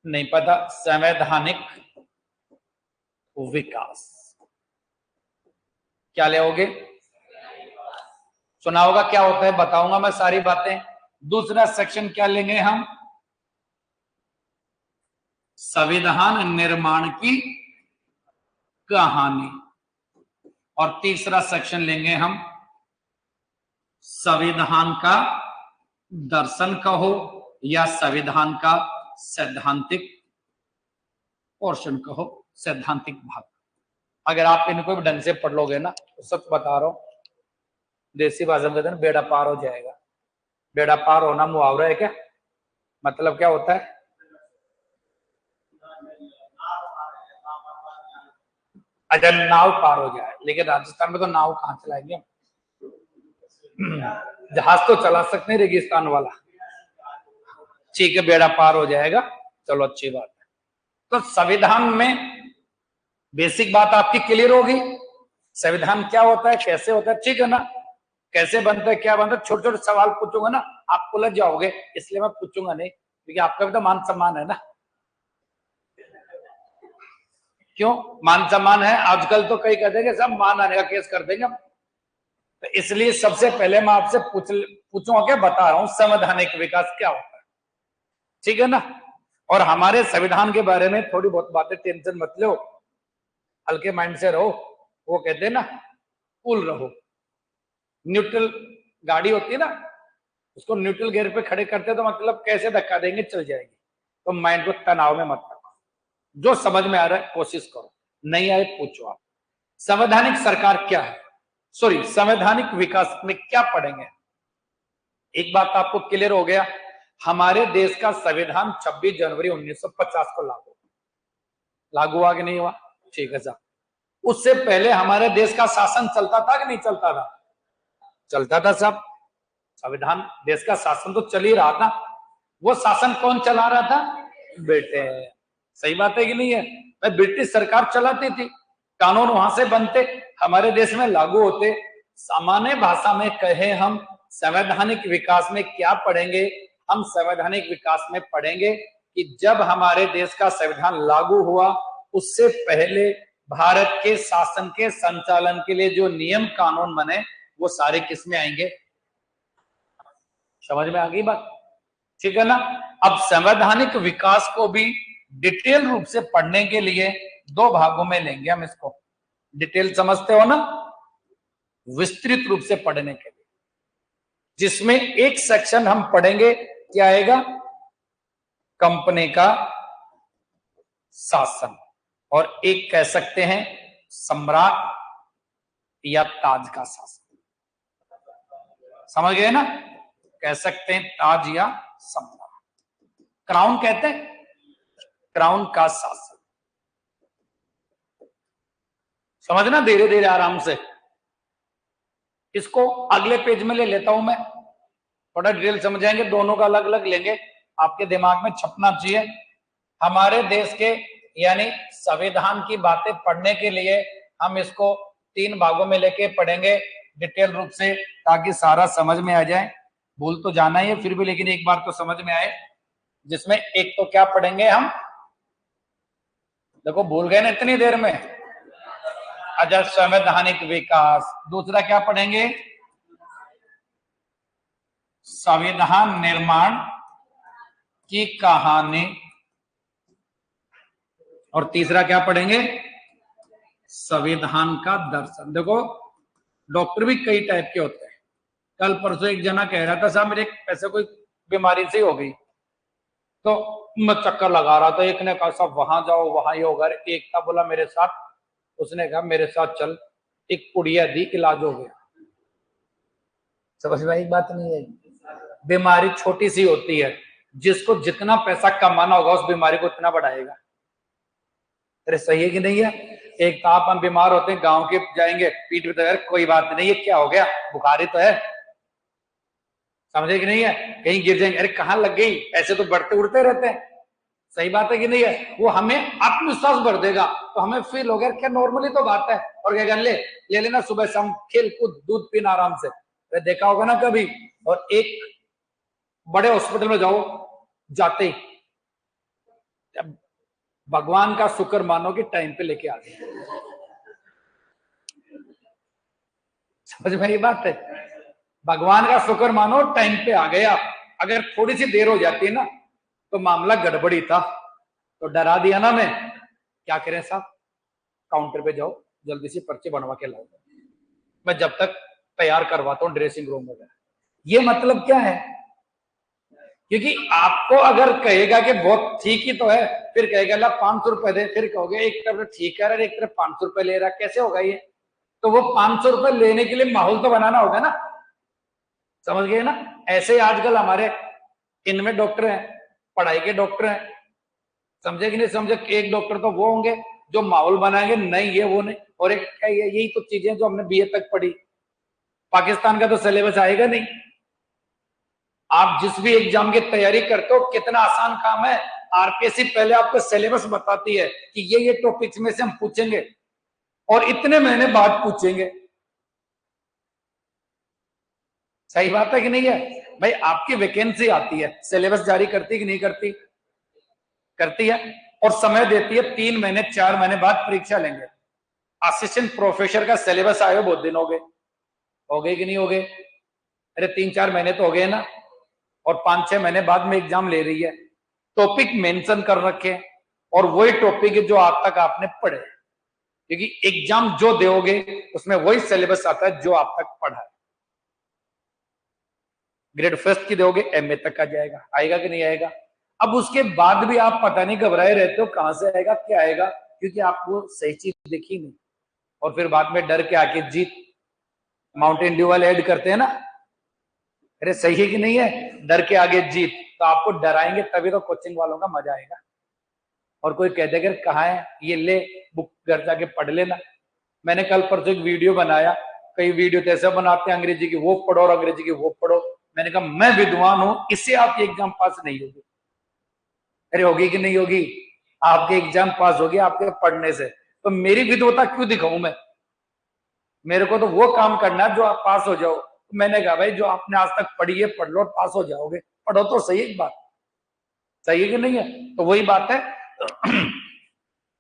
नहीं पता? संवैधानिक विकास। क्या ले? सुना होगा, क्या होता है बताऊंगा मैं सारी बातें। दूसरा सेक्शन क्या लेंगे हम? संविधान निर्माण की कहानी। और तीसरा सेक्शन लेंगे हम संविधान का दर्शन कहो या संविधान का सैद्धांतिक पोर्शन कहो, सैद्धांतिक भाग। अगर आप इनको भी ढंग से पढ़ लोगे ना तो सच बता रहा हूं, देसी भाषा में कहते हैं बेड़ा पार हो जाएगा। बेड़ा पार होना मुहावरा है क्या? मतलब क्या होता है? अच्छा, नाव पार हो जाए, लेकिन राजस्थान में तो नाव कहां चलाएंगे हम? जहाज तो चला सकते हैं रेगिस्तान वाला। ठीक है, बेड़ा पार हो जाएगा, चलो अच्छी बात है। तो संविधान में बेसिक बात आपकी क्लियर होगी। संविधान क्या होता है, कैसे होता है, ठीक है ना? कैसे बनता है, क्या बनता है, छोटे छोटे सवाल पूछूंगा ना, आप उलझ जाओगे, इसलिए मैं पूछूंगा नहीं, क्योंकि आपका भी तो मान सम्मान है ना। क्यों मान सम्मान है? आजकल तो कई कहते हैं कि सब मान आने का केस कर देंगे हम। तो इसलिए सबसे पहले मैं आपसे पूछूंगा, क्या बता रहा हूं संवैधानिक विकास क्या होता है, ठीक है ना? और हमारे संविधान के बारे में थोड़ी बहुत बातें टेंशन मत लो, हल्के माइंड से रहो। वो कहते हैं ना, कूल रहो। न्यूट्रल गाड़ी होती है ना, उसको न्यूट्रल गियर पे खड़े करते तो मतलब कैसे धक्का देंगे चल जाएगी। तो माइंड को तनाव में मत रखो, जो समझ में आ रहा है कोशिश करो, नहीं आए पूछो आप। संवैधानिक सरकार क्या है, सॉरी संवैधानिक विकास में क्या पढ़ेंगे? एक बात आपको क्लियर हो गया, हमारे देश का संविधान 26 जनवरी 1950 को लागू हुआ कि नहीं हुआ? ठीक है साहब। उससे पहले हमारे देश का शासन चलता था कि नहीं चलता था? चलता था साहब। संविधान देश का शासन तो चल ही रहा था। वो शासन कौन चला रहा था? बेटे, सही बात है कि नहीं है? भाई ब्रिटिश सरकार चलाती थी, कानून वहां से बनते, हमारे देश में लागू होते। सामान्य भाषा में कहे हम संवैधानिक विकास में क्या पढ़ेंगे? हम संवैधानिक विकास में पढ़ेंगे कि जब हमारे देश का संविधान लागू हुआ, उससे पहले भारत के शासन के संचालन के लिए जो नियम कानून बने, वो सारे किसमें आएंगे? समझ में आ गई बात? ठीक है ना? अब संवैधानिक विकास को भी डिटेल रूप से पढ़ने के लिए दो भागों में लेंगे हम इसको। डिटेल समझते हो ना? विस्तृत रूप से पढ़ने के लिए, जिसमें एक सेक्शन हम पढ़ेंगे, क्या आएगा? कंपनी का शासन, और एक कह सकते हैं सम्राट या ताज का शासन। समझ गए ना? कह सकते हैं ताज या सम्राट, क्राउन कहते हैं, क्राउन का शासन। समझना धीरे धीरे आराम से। इसको अगले पेज में ले लेता हूं मैं, थोड़ा डिटेल समझाएंगे, दोनों का अलग अलग लेंगे, आपके दिमाग में छपना चाहिए। हमारे देश के यानी संविधान की बातें पढ़ने के लिए हम इसको 3 भागों में लेके पढ़ेंगे डिटेल रूप से, ताकि सारा समझ में आ जाए। भूल तो जाना ही है फिर भी, लेकिन एक बार तो समझ में आए। जिसमें एक तो क्या पढ़ेंगे हम, देखो भूल गए ना इतनी देर में। अच्छा, संवैधानिक विकास। दूसरा क्या पढ़ेंगे? संविधान निर्माण की कहानी। और तीसरा क्या पढ़ेंगे? संविधान का दर्शन। देखो डॉक्टर भी कई टाइप के होते हैं। कल परसों एक जना कह रहा था, साहब मेरे ऐसे कोई बीमारी से हो गई, तो मैं चक्कर लगा रहा था, एक ने कहा साहब वहां जाओ वहां ही होगा, एक था बोला मेरे साथ, उसने कहा मेरे साथ चल, एक पुड़िया दी, इलाज हो गया। समझ में एक बात नहीं है? बीमारी छोटी सी होती है, जिसको जितना पैसा कमाना होगा उस बीमारी को उतना बढ़ाएगा। अरे सही है कि नहीं है? एक आप हम बीमार होते हैं, गांव के जाएंगे, पीठ पे तो कोई बात नहीं है, क्या हो गया, बुखार ही तो है। समझे कि नहीं है? कहीं गिर जाएंगे, अरे कहाँ लग गई, ऐसे तो बढ़ते उड़ते रहते हैं। सही बात है कि नहीं है? वो हमें आत्मविश्वास भर देगा, तो हमें फील हो गया क्या नॉर्मली तो बात है, और क्या कर ले लेना, सुबह शाम खेल कूद दूध पीना आराम से। देखा होगा ना कभी, और एक बड़े हॉस्पिटल में जाओ, जाते ही भगवान का शुक्र मानो कि टाइम पे लेके आ गए। समझ में ये बात है? भगवान का शुक्र मानो टाइम पे आ गया। अगर थोड़ी सी देर हो जाती है ना, तो मामला गड़बड़ी था। तो डरा दिया ना मैं, क्या करें साहब, काउंटर पे जाओ, जल्दी से पर्चे बनवा के लाओ, मैं जब तक तैयार करवाता हूँ ड्रेसिंग रूम वगैरह। ये मतलब क्या है क्योंकि आपको अगर कहेगा कि बहुत ठीक ही तो है, फिर कहेगा ला 500 रुपए दे, फिर कहोगे एक तरफ ठीक है एक तरफ 500 रुपए ले रहा, कैसे होगा ये? तो वो 500 रुपए लेने के लिए माहौल तो बनाना होगा ना, समझ गए ना? ऐसे आजकल हमारे इनमें डॉक्टर हैं, पढ़ाई के डॉक्टर हैं, समझे कि नहीं समझे? एक डॉक्टर तो वो होंगे जो माहौल बनाएंगे, नहीं ये वो नहीं, और एक यही तो चीजें जो हमने बीए तक पढ़ी। पाकिस्तान का तो सिलेबस आएगा नहीं। आप जिस भी एग्जाम की तैयारी करते हो, कितना आसान काम है। आरपीएससी पहले आपको सिलेबस बताती है कि ये टॉपिक्स में से हम पूछेंगे और इतने महीने बाद पूछेंगे। सही बात है कि नहीं है भाई? आपकी वैकेंसी आती है, सिलेबस जारी करती कि नहीं करती? करती है, और समय देती है 3 महीने 4 महीने बाद परीक्षा लेंगे। असिस्टेंट प्रोफेसर का सिलेबस आए बहुत दिन हो गए कि नहीं हो गए? अरे 3-4 महीने तो हो गए ना, और 5-6 महीने बाद में एग्जाम ले रही है। टॉपिक मेंशन कर रखे और वही टॉपिक है जो आज तक आपने पढ़े, क्योंकि एग्जाम जो दोगे उसमें वही सिलेबस आता है जो आप तक पढ़ा है। ग्रेड फर्स्ट की दोगे एमए तक आ जाएगा, आएगा कि नहीं आएगा? अब उसके बाद भी आप पता नहीं घबराए रहते हो कहां से आएगा क्या आएगा, क्योंकि आपको सही चीज दिखी नहीं, और फिर बाद में डर के आके जीत माउंटेन ड्यू वाले ऐड करते हैं ना, अरे सही है कि नहीं है? डर के आगे जीत। तो आपको डराएंगे तभी तो कोचिंग वालों का मजा आएगा। और कोई कह देगा कहाँ है ये, ले बुक घर जाके पढ़ लेना। मैंने कल परसों एक वीडियो बनाया, कई वीडियो तो ऐसे बनाते हैं अंग्रेजी की वो पढ़ो और अंग्रेजी की वो पढ़ो। मैंने कहा मैं विद्वान हूं, इससे आपकी एग्जाम पास नहीं होगी। अरे होगी कि नहीं होगी? आपके एग्जाम पास होगी आपके पढ़ने से। तो मेरी विद्वता क्यों दिखाऊं मैं? मेरे को तो वो काम करना है जो आप पास हो जाओ। मैंने कहा भाई जो आपने आज तक पढ़ी है पढ़ लो, पास हो जाओगे। पढ़ो तो सही, एक बात सही है कि नहीं है? तो वही बात है।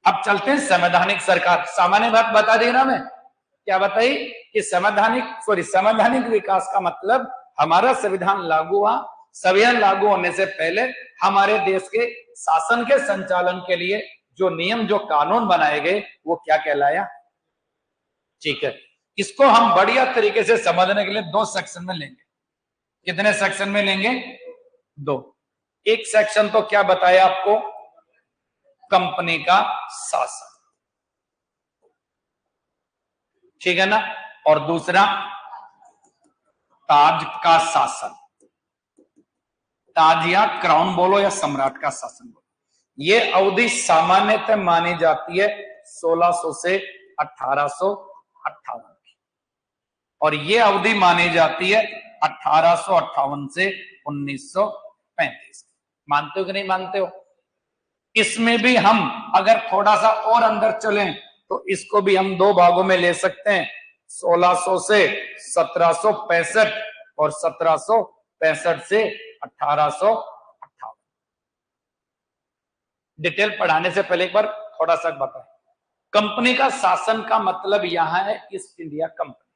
अब चलते हैं संवैधानिक सरकार। सामान्य बात बता दी ना मैं, क्या बताई कि संवैधानिक विकास का मतलब हमारा संविधान लागू हुआ, संविधान लागू होने से पहले हमारे देश के शासन के संचालन के लिए जो नियम जो कानून बनाए गए वो क्या कहलाया? ठीक है, इसको हम बढ़िया तरीके से समझने के लिए 2 सेक्शन में लेंगे। कितने सेक्शन में लेंगे? 2। एक सेक्शन तो क्या बताया आपको? कंपनी का शासन, ठीक है ना? और दूसरा ताज का शासन। ताज या क्राउन बोलो या सम्राट का शासन बोलो, ये अवधि सामान्यतः मानी जाती है 1600 से 1858 की, और ये अवधि मानी जाती है 1858 से 1935। मानते हो कि नहीं मानते हो? इसमें भी हम अगर थोड़ा सा और अंदर चलें तो इसको भी हम 2 भागों में ले सकते हैं, 1600 से 1765 और 1765 से 1858। डिटेल पढ़ाने से पहले एक बार थोड़ा सा बताएं। कंपनी का शासन का मतलब यहां है ईस्ट इंडिया कंपनी।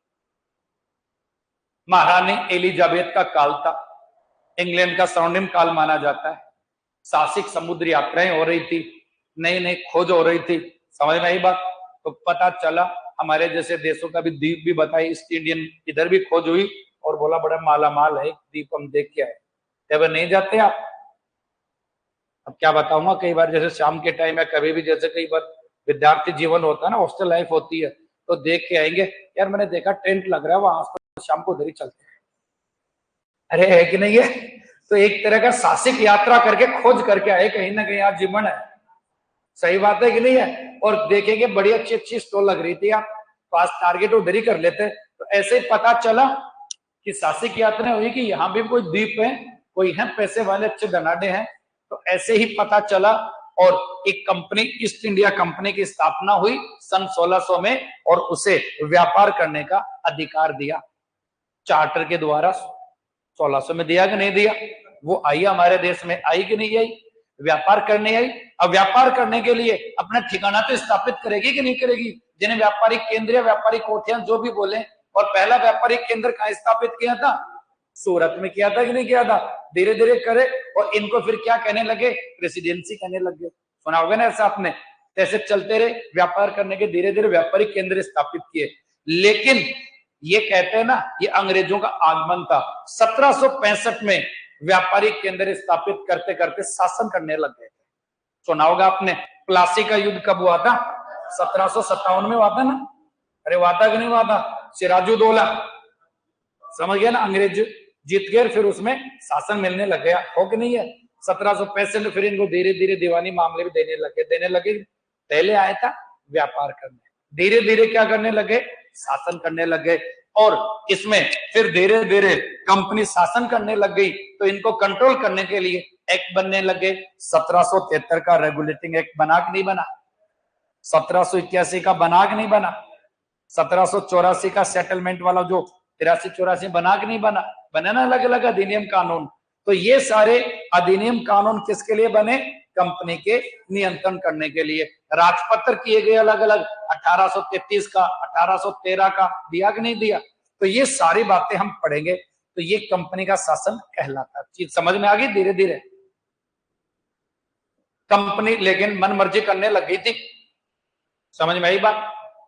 महारानी एलिजाबेथ का काल था, इंग्लैंड का स्वर्णिम काल माना जाता है। साहसिक समुद्री यात्राएं हो रही थी, नई नई खोज हो रही थी, समझ में आई बात? तो पता चला हमारे जैसे देशों का भी द्वीप भी बताए, ईस्ट इंडियन इधर भी खोज हुई और बोला बड़ा माला माल है द्वीप, हम देख के आए। कभी नहीं जाते आप? अब क्या बताऊंगा, कई बार जैसे शाम के टाइम या कभी भी जैसे कई बार विद्यार्थी जीवन होता है ना, हॉस्टल लाइफ होती है, तो देख के आएंगे यार मैंने देखा टेंट लग रहा है वहां, तो शाम को उधर ही चलते हैं। अरे है कि नहीं है? तो एक तरह का साहसिक यात्रा करके खोज करके आए कहीं ना कहीं आज जीवन है। सही बात है कि नहीं है? और देखेंगे बड़ी अच्छी अच्छी स्टॉल लग रही थी, आप पास टारगेट उधर ही कर लेते। तो ऐसे ही पता चला कि साहसिक यात्रा हुई कि यहाँ भी कोई द्वीप है, कोई है पैसे वाले अच्छे धनाढ्य हैं। तो ऐसे ही पता चला और एक कंपनी ईस्ट इंडिया कंपनी की स्थापना हुई सन 1600 में, और उसे व्यापार करने का अधिकार दिया चार्टर के द्वारा। 1600 में दिया कि नहीं दिया? वो आई हमारे देश में, आई कि नहीं आई? व्यापार करने आई। अब व्यापार करने के लिए अपना ठिकाना तो स्थापित करेगी कि नहीं करेगी? जिन्हें व्यापारिक केंद्र या व्यापारिक कोठियां जो भी बोले। और पहला व्यापारिक केंद्र कहां स्थापित किया था? सूरत में किया था कि नहीं किया था? धीरे धीरे करे और इनको फिर क्या कहने लगे? प्रेसिडेंसी कहने लगे। सुना होगा ना ऐसा आपने? ऐसे चलते रहे, व्यापार करने के धीरे धीरे व्यापारिक केंद्र स्थापित किए। लेकिन ये कहते हैं ना, ये अंग्रेजों का आगमन था। 1765 में व्यापारिक केंद्र स्थापित करते करते शासन करने लग गए थे। सुना होगा आपने, प्लासी का युद्ध कब हुआ था? 1757 में हुआ था ना। अरे हुआ था कि नहीं हुआ था? सिराजुद्दौला, समझ गया ना, अंग्रेज जीत गए, फिर उसमें शासन मिलने लग गया, हो कि नहीं है? 1765 में फिर इनको धीरे धीरे दीवानी मामले भी देने लगे। पहले आया था व्यापार करने, धीरे धीरे क्या करने लगे? शासन करने लग गए। और इसमें फिर धीरे धीरे कंपनी शासन करने लग गई, तो इनको कंट्रोल करने के लिए एक्ट बनने लगे। 1773 का रेगुलेटिंग एक्ट बना कि नहीं बना? 1781 का बना कि नहीं बना? 1784 का सेटलमेंट वाला जो 83-84 बना कि नहीं बना? बने ना अलग अलग अधिनियम कानून। तो ये सारे अधिनियम कानून किसके लिए बने? कंपनी के नियंत्रण करने के लिए। राजपत्र किए गए अलग अलग, 1833 का, 1813 का, दिया कि नहीं दिया? तो ये सारी बातें हम पढ़ेंगे। तो ये कंपनी का शासन कहलाता है। चीज समझ में आ गई? धीरे धीरे कंपनी लेकिन मन मर्जी करने लग गई थी। समझ में आई बात?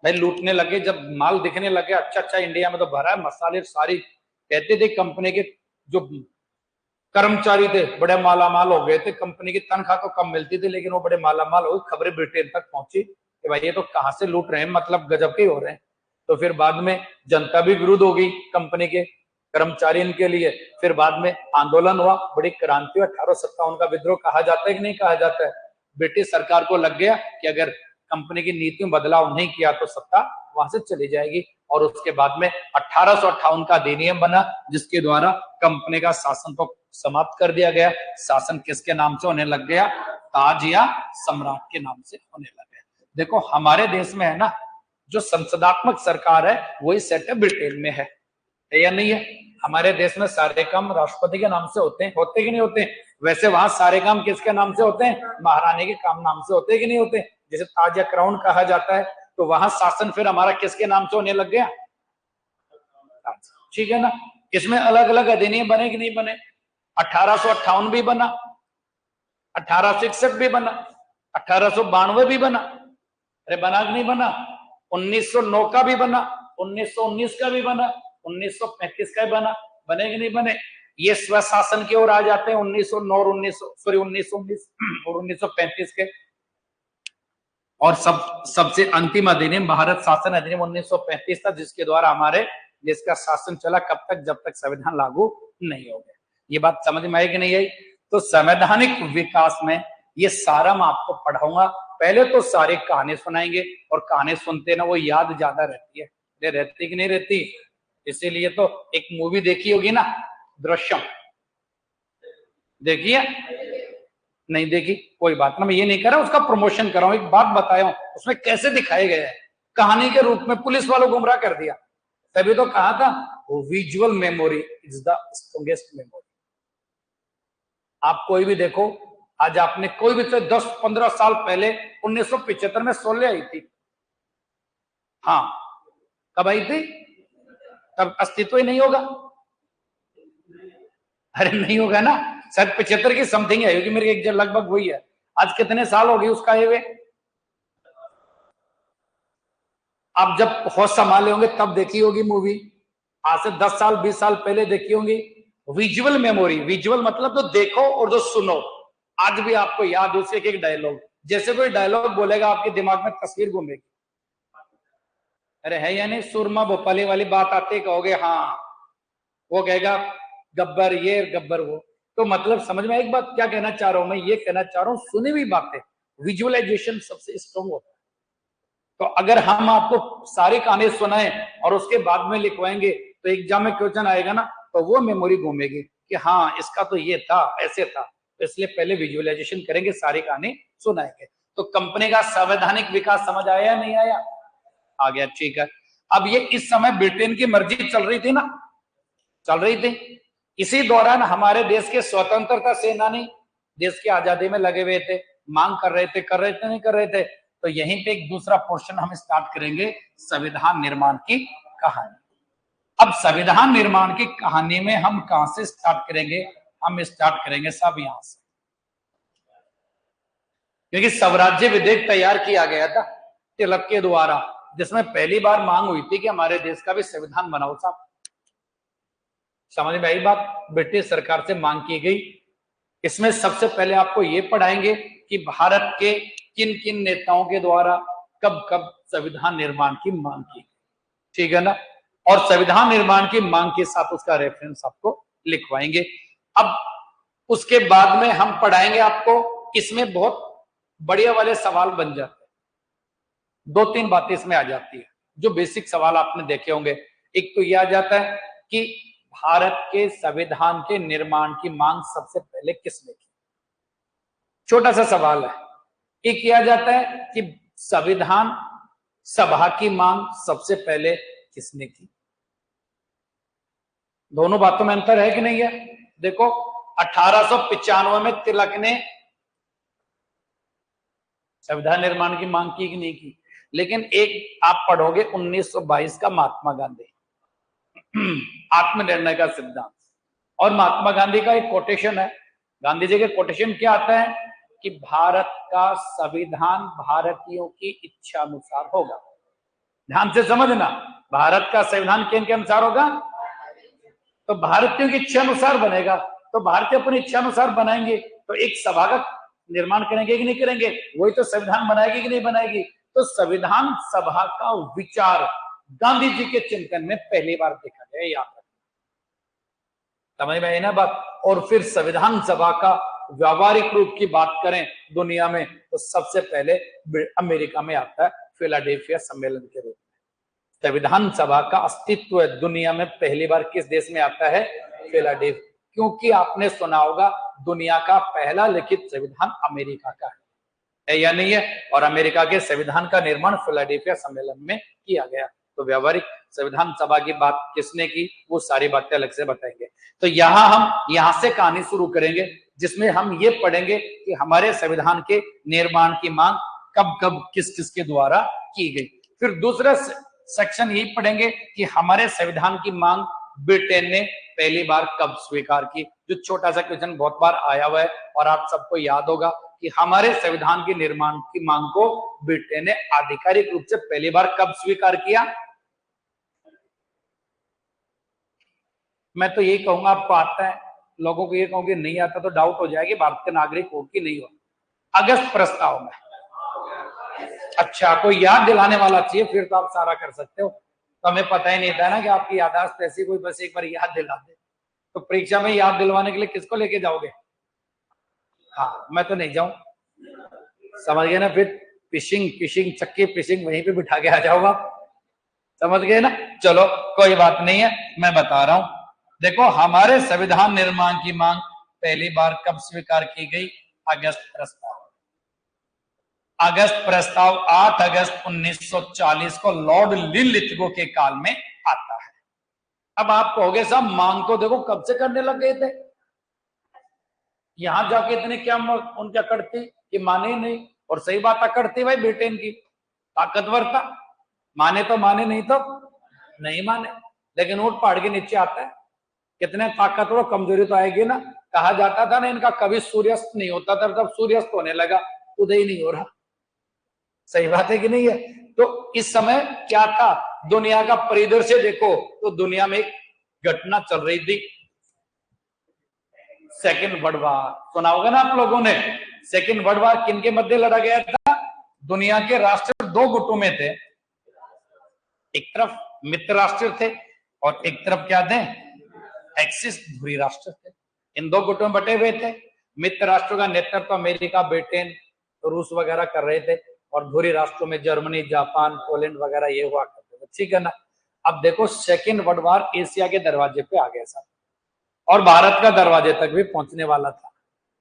भाई लूटने लगे, जब माल दिखने लगे अच्छा अच्छा इंडिया में तो भरा है मसाले सारी, कहते थे कंपनी के जो कर्मचारी थे बड़े मालामाल हो गए थे, कंपनी की तनख्वाह तो कम मिलती थी लेकिन वो बड़े मालामाल हो गए। खबरें ब्रिटेन तक पहुंची कि भाई ये तो कहां से लूट रहे हैं, मतलब गजब के हो रहे हैं। तो फिर बाद में जनता भी विरुद्ध हो गई कंपनी के कर्मचारियों के लिए। फिर बाद में आंदोलन हुआ, बड़ी क्रांति हुआ, 1857 का विद्रोह कहा जाता है कि नहीं कहा जाता है? ब्रिटिश सरकार को लग गया कि अगर कंपनी की नीतियों में बदलाव नहीं किया तो सत्ता वहां से चली जाएगी। और उसके बाद में 1858 का अधिनियम बना, जिसके द्वारा कंपनी का शासन तो समाप्त कर दिया गया। शासन किसके नाम से होने लग गया? ताज या सम्राट के नाम से होने लग गया। देखो हमारे देश में है ना, जो संसदात्मक सरकार है वही सेट है ब्रिटेन में है या नहीं है? हमारे देश में सारे काम राष्ट्रपति के नाम से होते हैं, होते कि नहीं होते? वैसे वहां सारे काम किसके नाम से होते हैं? महारानी के काम नाम से होते कि नहीं होते? जैसे ताज या क्राउन कहा जाता है, तो वहां शासन फिर हमारा किसके नाम से होने लग गया? ठीक है ना। इसमें अलग अलग अधिनियम बने कि नहीं बने? 1858 भी बना, 1861 भी बना, 1892 भी बना। अरे बना कि नहीं बना? 1909 का भी बना, 1919 का भी बना, 1935 का भी बना। बने कि नहीं बने? ये स्वशासन की ओर आ जाते हैं 1909 और 1919 और 1935 के। और सबसे अंतिम अधिनियम भारत शासन अधिनियम 1935 था, जिसके द्वारा हमारे देश का शासन चला कब तक? जब तक संविधान लागू नहीं हो गया। ये बात समझ में आई कि नहीं आई? तो संवैधानिक विकास में ये सारा मैं आपको पढ़ाऊंगा। पहले तो सारी कहानी सुनाएंगे, और कहानी सुनते ना वो याद ज्यादा रहती है। ये रहती कि नहीं रहती? इसीलिए तो एक मूवी देखी होगी ना, दृश्यम, देखिए? नहीं देखी? कोई बात ना, मैं ये नहीं कर रहा उसका प्रमोशन कर रहा हूं, एक बात बताया हूं उसमें कैसे दिखाए गए हैं। कहानी के रूप में पुलिस वालों गुमराह कर दिया, तभी तो कहा था visual memory is the strongest memory. आप कोई भी देखो, आज आपने कोई भी 10-15 साल पहले 1975 में शोले आई थी, हाँ कब आई थी? तब अस्तित्व ही नहीं होगा। अरे नहीं होगा ना, शायद 75 की समथिंग है, क्योंकि मेरी एक लगभग वही है। आज कितने साल हो गए उसका ये? आप जब होश संभाले होंगे तब देखी होगी मूवी, आज से 10 साल 20 साल पहले देखी होंगी। विजुअल मेमोरी, विजुअल मतलब तो देखो और जो सुनो, आज भी आपको याद हो उसके एक डायलॉग। जैसे कोई डायलॉग बोलेगा आपके दिमाग में तस्वीर घूमेगी। अरे है या नहीं? सुरमा भोपाली वाली बात आते कहोगे हाँ, वो कहेगा गब्बर ये गब्बर वो। तो मतलब समझ में एक बात क्या कहना चाह रहा हूं मैं? ये कहना चाह रहा हूं सुनी हुई बातें, विजुअलाइजेशन सबसे स्ट्रॉन्ग होता है। तो अगर हम आपको सारी कहानी सुनाएं और उसके बाद में लिखवाएंगे तो एग्जाम में क्वेश्चन आएगा ना, तो वो मेमोरी घूमेगी कि हाँ इसका तो ये था, ऐसे था। तो इसलिए पहले विजुअलाइजेशन करेंगे, सारी कहानी सुनाएंगे। तो कंपनी का संवैधानिक विकास समझ आया नहीं आया? आ गया, ठीक है। अब ये इस समय ब्रिटेन की मर्जी चल रही थी ना, चल रही थी। इसी दौरान हमारे देश के स्वतंत्रता सेनानी देश की आजादी में लगे हुए थे, मांग कर रहे थे नहीं कर रहे थे। तो यहीं पे एक दूसरा पोर्शन हम स्टार्ट करेंगे, संविधान निर्माण की कहानी। अब संविधान निर्माण की कहानी में हम कहां से स्टार्ट करेंगे? हम स्टार्ट करेंगे सब यहां से, क्योंकि स्वराज्य विधेयक तैयार किया गया था तिलक के द्वारा, जिसमें पहली बार मांग हुई थी कि हमारे देश का भी संविधान बनाओ साहब। समझ में आई बात? ब्रिटिश सरकार से मांग की गई। इसमें सबसे पहले आपको ये पढ़ाएंगे कि भारत के किन किन नेताओं के द्वारा कब कब संविधान निर्माण की मांग की, ठीक है ना। और संविधान निर्माण की मांग के साथ उसका रेफरेंस आपको लिखवाएंगे। अब उसके बाद में हम पढ़ाएंगे आपको, इसमें बहुत बढ़िया वाले सवाल बन जाते हैं। दो तीन बातें इसमें आ जाती है जो बेसिक सवाल आपने देखे होंगे। एक तो यह आ जाता है कि भारत के संविधान के निर्माण की मांग सबसे पहले किसने की, छोटा सा सवाल है। एक यह आ जाता है कि संविधान सभा की मांग सबसे पहले किसने की। दोनों बातों में अंतर है कि नहीं है? देखो 1895 में तिलक ने संविधान निर्माण की मांग की कि नहीं की, लेकिन एक आप पढ़ोगे 1922 का महात्मा गांधी आत्मनिर्णय का सिद्धांत, और महात्मा गांधी का एक कोटेशन है। गांधी जी के कोटेशन क्या आता है कि भारत का संविधान भारतीयों की इच्छा अनुसार होगा। ध्यान से समझना, भारत का संविधान किन के अनुसार होगा? तो भारतीयों की इच्छा अनुसार बनेगा। तो भारतीय अपनी इच्छा अनुसार बनाएंगे तो एक सभा का निर्माण करेंगे कि नहीं करेंगे? वही तो संविधान बनाएगी कि नहीं बनाएगी? तो संविधान सभा का विचार गांधी जी के चिंतन में पहली बार देखा गया, याद रखना। समझ में आई ना बात? और फिर संविधान सभा का व्यावहारिक रूप की बात करें दुनिया में तो सबसे पहले अमेरिका में आता है फिलाडेल्फिया सम्मेलन के रूप में। संविधान सभा का अस्तित्व दुनिया में पहली बार किस देश में आता है? फिलाडेल्फिया। क्योंकि आपने सुना होगा दुनिया का पहला लिखित संविधान अमेरिका का है या नहीं है? और अमेरिका के संविधान का निर्माण फिलाडेल्फिया सम्मेलन में किया गया। तो व्यावहारिक संविधान सभा की बात किसने की, वो सारी बातें अलग से बताएंगे। तो यहां से कहानी शुरू करेंगे जिसमें हम ये पढ़ेंगे कि हमारे संविधान के निर्माण की मांग कब कब किस किस के द्वारा की गई। फिर दूसरा सेक्शन यही पढ़ेंगे कि हमारे संविधान की मांग ब्रिटेन ने पहली बार कब स्वीकार की। जो छोटा सा क्वेश्चन बहुत बार आया हुआ है और आप सबको याद होगा कि हमारे संविधान के निर्माण की मांग को ब्रिटेन ने आधिकारिक रूप से पहली बार कब स्वीकार किया। मैं तो यही कहूंगा, आपको आता है, लोगों को ये कहूंगी नहीं आता तो डाउट हो जाएगी भारत के नागरिक हो कि नहीं हो। अगस्त प्रस्ताव में, अच्छा कोई याद दिलाने वाला चाहिए, फिर तो आप सारा कर सकते हो। तो हमें पता ही नहीं था ना कि आपकी याददाश्त ऐसी, कोई बस एक बार याद दिला दे। तो परीक्षा में याद दिलवाने के लिए किसको लेके जाओगे? हाँ, मैं तो नहीं जाऊं, समझ गए ना। फिर फिशिंग चक्की फिशिंग वहीं पे बिठा के आ जाओगा, समझ गए ना। चलो कोई बात नहीं है, मैं बता रहा हूं। देखो हमारे संविधान निर्माण की मांग पहली बार कब स्वीकार की गई? अगस्त प्रस्ताव। अगस्त प्रस्ताव 8 अगस्त 1940 को लॉर्ड लिलिथगो के काल में आता है। अब आप कहोगे साहब मांग तो देखो कब से करने लग गए थे, यहां जाके इतने क्या उनकी अकड़ थी कि माने ही नहीं। और सही बात अकड़ थी भाई, ब्रिटेन की ताकतवर था, माने तो माने, नहीं तो नहीं माने। लेकिन ऊंट पहाड़ के नीचे आता है, कितने ताकतवर, कमजोरी तो आएगी ना। कहा जाता था ना इनका कभी सूर्यास्त नहीं होता था, तब सूर्यास्त होने लगा, उदय नहीं हो रहा। सही बात है कि नहीं है? तो इस समय क्या था, दुनिया का परिदृश्य देखो तो दुनिया में एक घटना चल रही थी, सेकेंड वर्ल्ड वार। सुना होगा ना आप लोगों ने। सेकेंड वर्ल्ड वार किन के मध्य लड़ा गया था? दुनिया के राष्ट्र दो गुटों में थे, एक तरफ मित्र राष्ट्र थे और एक तरफ क्या थे? एक्सिस धुरी राष्ट्र थे। इन दो गुटों में बटे हुए थे। मित्र राष्ट्रों का नेतृत्व अमेरिका, ब्रिटेन, रूस वगैरह कर रहे थे, और धुरी राष्ट्रों में जर्मनी, जापान, पोलैंड वगैरह ये हुआ करते थे, ठीक है ना। अब देखो सेकेंड वर्ल्ड वार एशिया के दरवाजे पे आ गया साहब, और भारत का दरवाजे तक भी पहुंचने वाला था।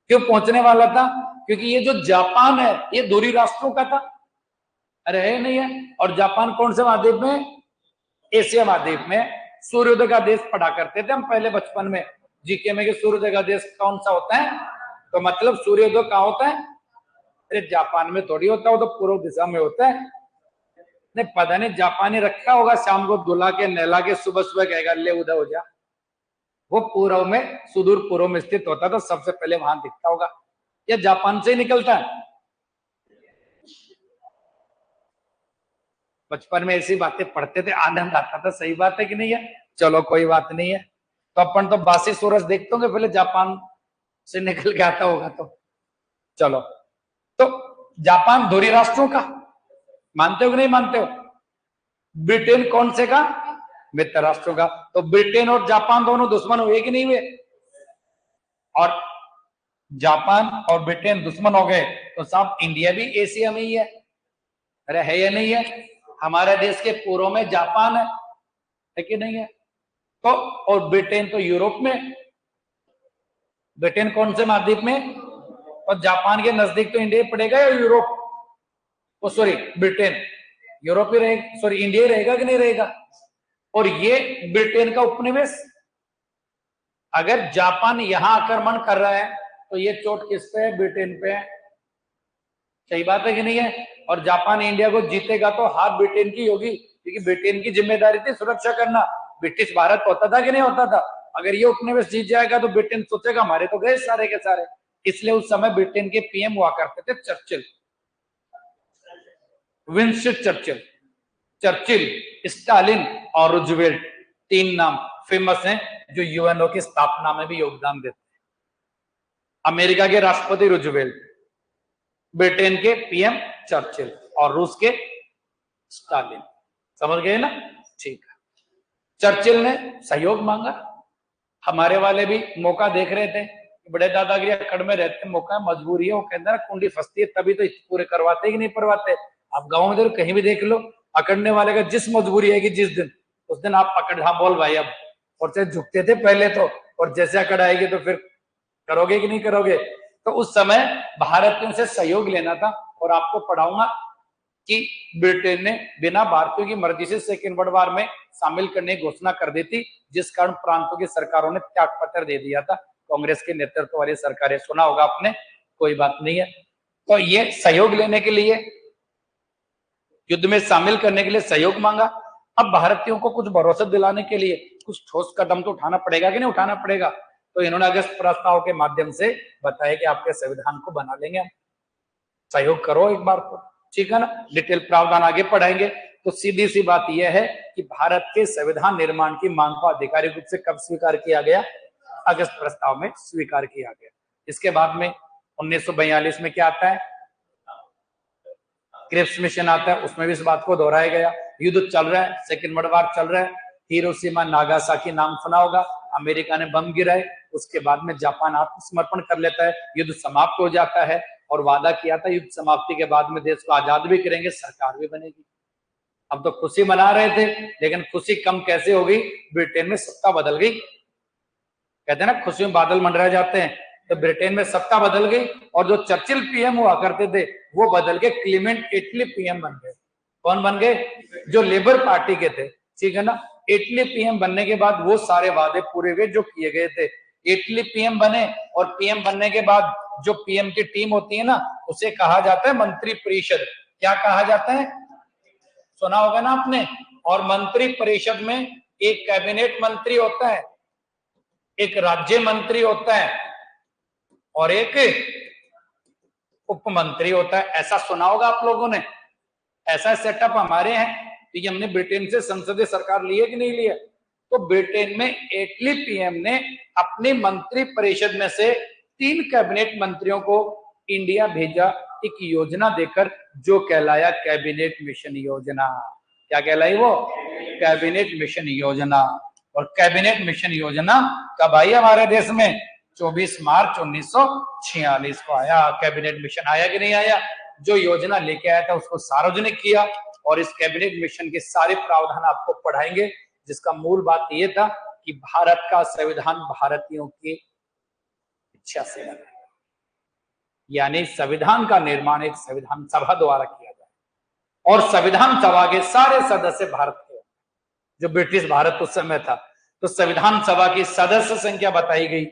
क्यों पहुंचने वाला था? क्योंकि ये जो जापान है ये धुरी राष्ट्रों का था, अरे है नहीं है। और जापान कौन से महाद्वीप में? एशिया महाद्वीप में। सूर्योदय का देश पढ़ा करते थे हम पहले बचपन में जीके में, कि सूर्योदय का देश कौन सा होता है? तो मतलब सूर्योदय कहाँ होता है? अरे जापान में थोड़ी होता है, वो तो पूर्व दिशा में होता है। नहीं पता नहीं, जापानी रखा होगा, शाम को धुला के नहला के सुबह सुबह कहेगा ले उधर हो जा। वो पूर्व में, सुदूर पूर्व में स्थित होता, तो सबसे पहले वहां दिखता होगा, या जापान से ही निकलता है। बचपन में ऐसी बातें पढ़ते थे, आनंद आता था। सही बात है कि नहीं है? चलो कोई बात नहीं है। तो अपन तो बासी सूरज देखते होंगे पहले जापान से निकल के आता होगा। तो चलो, तो जापान धुरी राष्ट्रों का मानते हो कि नहीं मानते हो? ब्रिटेन कौन से का? मित्र राष्ट्रों का। तो ब्रिटेन और जापान दोनों दुश्मन हुए कि नहीं हुए? और जापान और ब्रिटेन दुश्मन हो गए तो साहब इंडिया भी एशिया में ही है। अरे है या नहीं है? हमारे देश के पूर्व में जापान है कि नहीं है? तो और ब्रिटेन तो यूरोप में। ब्रिटेन कौन से महाद्वीप में? और जापान के नजदीक तो इंडिया पड़ेगा या यूरोप? ओ सॉरी, ब्रिटेन यूरोप ही रहेगा, सॉरी इंडिया ही रहेगा कि नहीं रहेगा? और ये ब्रिटेन का उपनिवेश। अगर जापान यहां आक्रमण कर रहा है तो ये चोट किस पे है? ब्रिटेन पे है। सही बात है कि नहीं है? और जापान इंडिया को जीतेगा तो हार ब्रिटेन की होगी, क्योंकि ब्रिटेन की जिम्मेदारी थी सुरक्षा करना। ब्रिटिश भारत होता था कि नहीं होता था? अगर ये उपनिवेश जीत जाएगा तो ब्रिटेन सोचेगा हमारे तो गए सारे के सारे। इसलिए उस समय ब्रिटेन के पीएम हुआ करते थे Churchill, Winston Churchill. Churchill, Stalin और रूजवेल्ट, तीन नाम फेमस हैं जो यूएनओ की स्थापना में भी योगदान देते हैं। अमेरिका के राष्ट्रपति रूजवेल्ट, ब्रिटेन के पीएम चर्चिल और रूस के स्टालिन। समझ गए ना? ठीक है। चर्चिल ने सहयोग मांगा। हमारे वाले भी मौका देख रहे थे, बड़े दादागिरी अकड़ में रहते, मौका मजबूरी है। वो कहते हैं कुंडी फंसती है तभी तो पूरे करवाते कि नहीं करवाते। आप गाँव में कहीं भी देख लो, अकड़ने वाले का जिस मजबूरी है कि जिस दिन उस दिन आप पकड़, हाँ बोल भाई अब। और चाहे झुकते थे पहले तो, और जैसे अकड़ आएगी तो फिर करोगे कि नहीं करोगे। तो उस समय भारतीयों से सहयोग लेना था। और आपको पढ़ाऊंगा कि ब्रिटेन ने बिना भारतीयों की मर्जी से सेकेंड वर्ल्ड वॉर में शामिल करने की घोषणा कर दी थी, जिस कारण प्रांतों की सरकारों ने त्याग पत्र दे दिया था। कांग्रेस के नेतृत्व वाली सरकारें, सुना होगा आपने, कोई बात नहीं है। तो ये सहयोग लेने के लिए, युद्ध में शामिल करने के लिए सहयोग मांगा। अब भारतीयों को कुछ भरोसा दिलाने के लिए कुछ ठोस कदम तो उठाना पड़ेगा कि नहीं उठाना पड़ेगा। तो इन्होंने अगस्त प्रस्ताव के माध्यम से बताया कि आपके संविधान को बना लेंगे, सहयोग करो एक बार तो, ठीक है ना। डिटेल प्रावधान आगे पढ़ाएंगे। तो सीधी सी बात यह है कि भारत के संविधान निर्माण की मांग को आधिकारिक रूप से कब स्वीकार किया गया? अगस्त प्रस्ताव में स्वीकार किया गया। इसके बाद में 1942 में क्या आता है? क्रिप्स मिशन आता है, उसमें भी इस बात को दोहराया गया। युद्ध चल रहा है, सेकेंड वर्ल्ड वॉर चल रहा है। हिरोशिमा नागासाकी नाम सुना होगा, अमेरिका ने बम गिराए। उसके बाद में जापान आत्मसमर्पण कर लेता है, युद्ध समाप्त हो जाता है। और वादा किया था युद्ध समाप्ति के बाद में देश को आजाद भी करेंगे, सरकार भी बनेगी। अब तो खुशी मना रहे थे, लेकिन खुशी कम कैसे हो गई? ब्रिटेन में सत्ता बदल गई। कहते हैं ना खुशी में बादल मंडरा जाते हैं, तो ब्रिटेन में सत्ता बदल गई। और जो चर्चिल पीएम हुआ करते थे वो बदल के क्लीमेंट एटली पीएम बन गए। कौन बन गए? जो लेबर पार्टी के थे, ठीक है ना। एटली पीएम बनने के बाद वो सारे वादे पूरे हुए जो किए गए थे। एटली पीएम बने, और पीएम बनने के बाद जो पीएम की टीम होती है ना, उसे कहा जाता है मंत्री परिषद। क्या कहा जाता है? सुना होगा ना आपने। और मंत्री परिषद में एक कैबिनेट मंत्री होता है, एक राज्य मंत्री होता है, और एक उप मंत्री होता है। ऐसा सुना होगा आप लोगों ने। ऐसा सेटअप हमारे हैं, क्योंकि हमने ब्रिटेन से संसदीय सरकार ली है कि नहीं ली है। तो ब्रिटेन में एटली पीएम ने अपनी मंत्री परिषद में से 3 कैबिनेट मंत्रियों को इंडिया भेजा, एक योजना देकर, जो कहलाया कैबिनेट मिशन योजना। क्या कहलाई वो? कैबिनेट मिशन योजना। और कैबिनेट मिशन योजना कब आई हमारे देश में? 24 मार्च 1946 को आया। कैबिनेट मिशन आया कि नहीं आया? जो योजना लेके आया था उसको सार्वजनिक किया। और इस कैबिनेट मिशन के सारे प्रावधान आपको पढ़ाएंगे, जिसका मूल बात यह था कि भारत का संविधान भारतीयों की इच्छा से बना, यानी संविधान का निर्माण एक संविधान सभा द्वारा किया जाए। और संविधान सभा के सारे सदस्य भारत के, जो ब्रिटिश भारत उस समय था। तो संविधान सभा की सदस्य संख्या बताई गई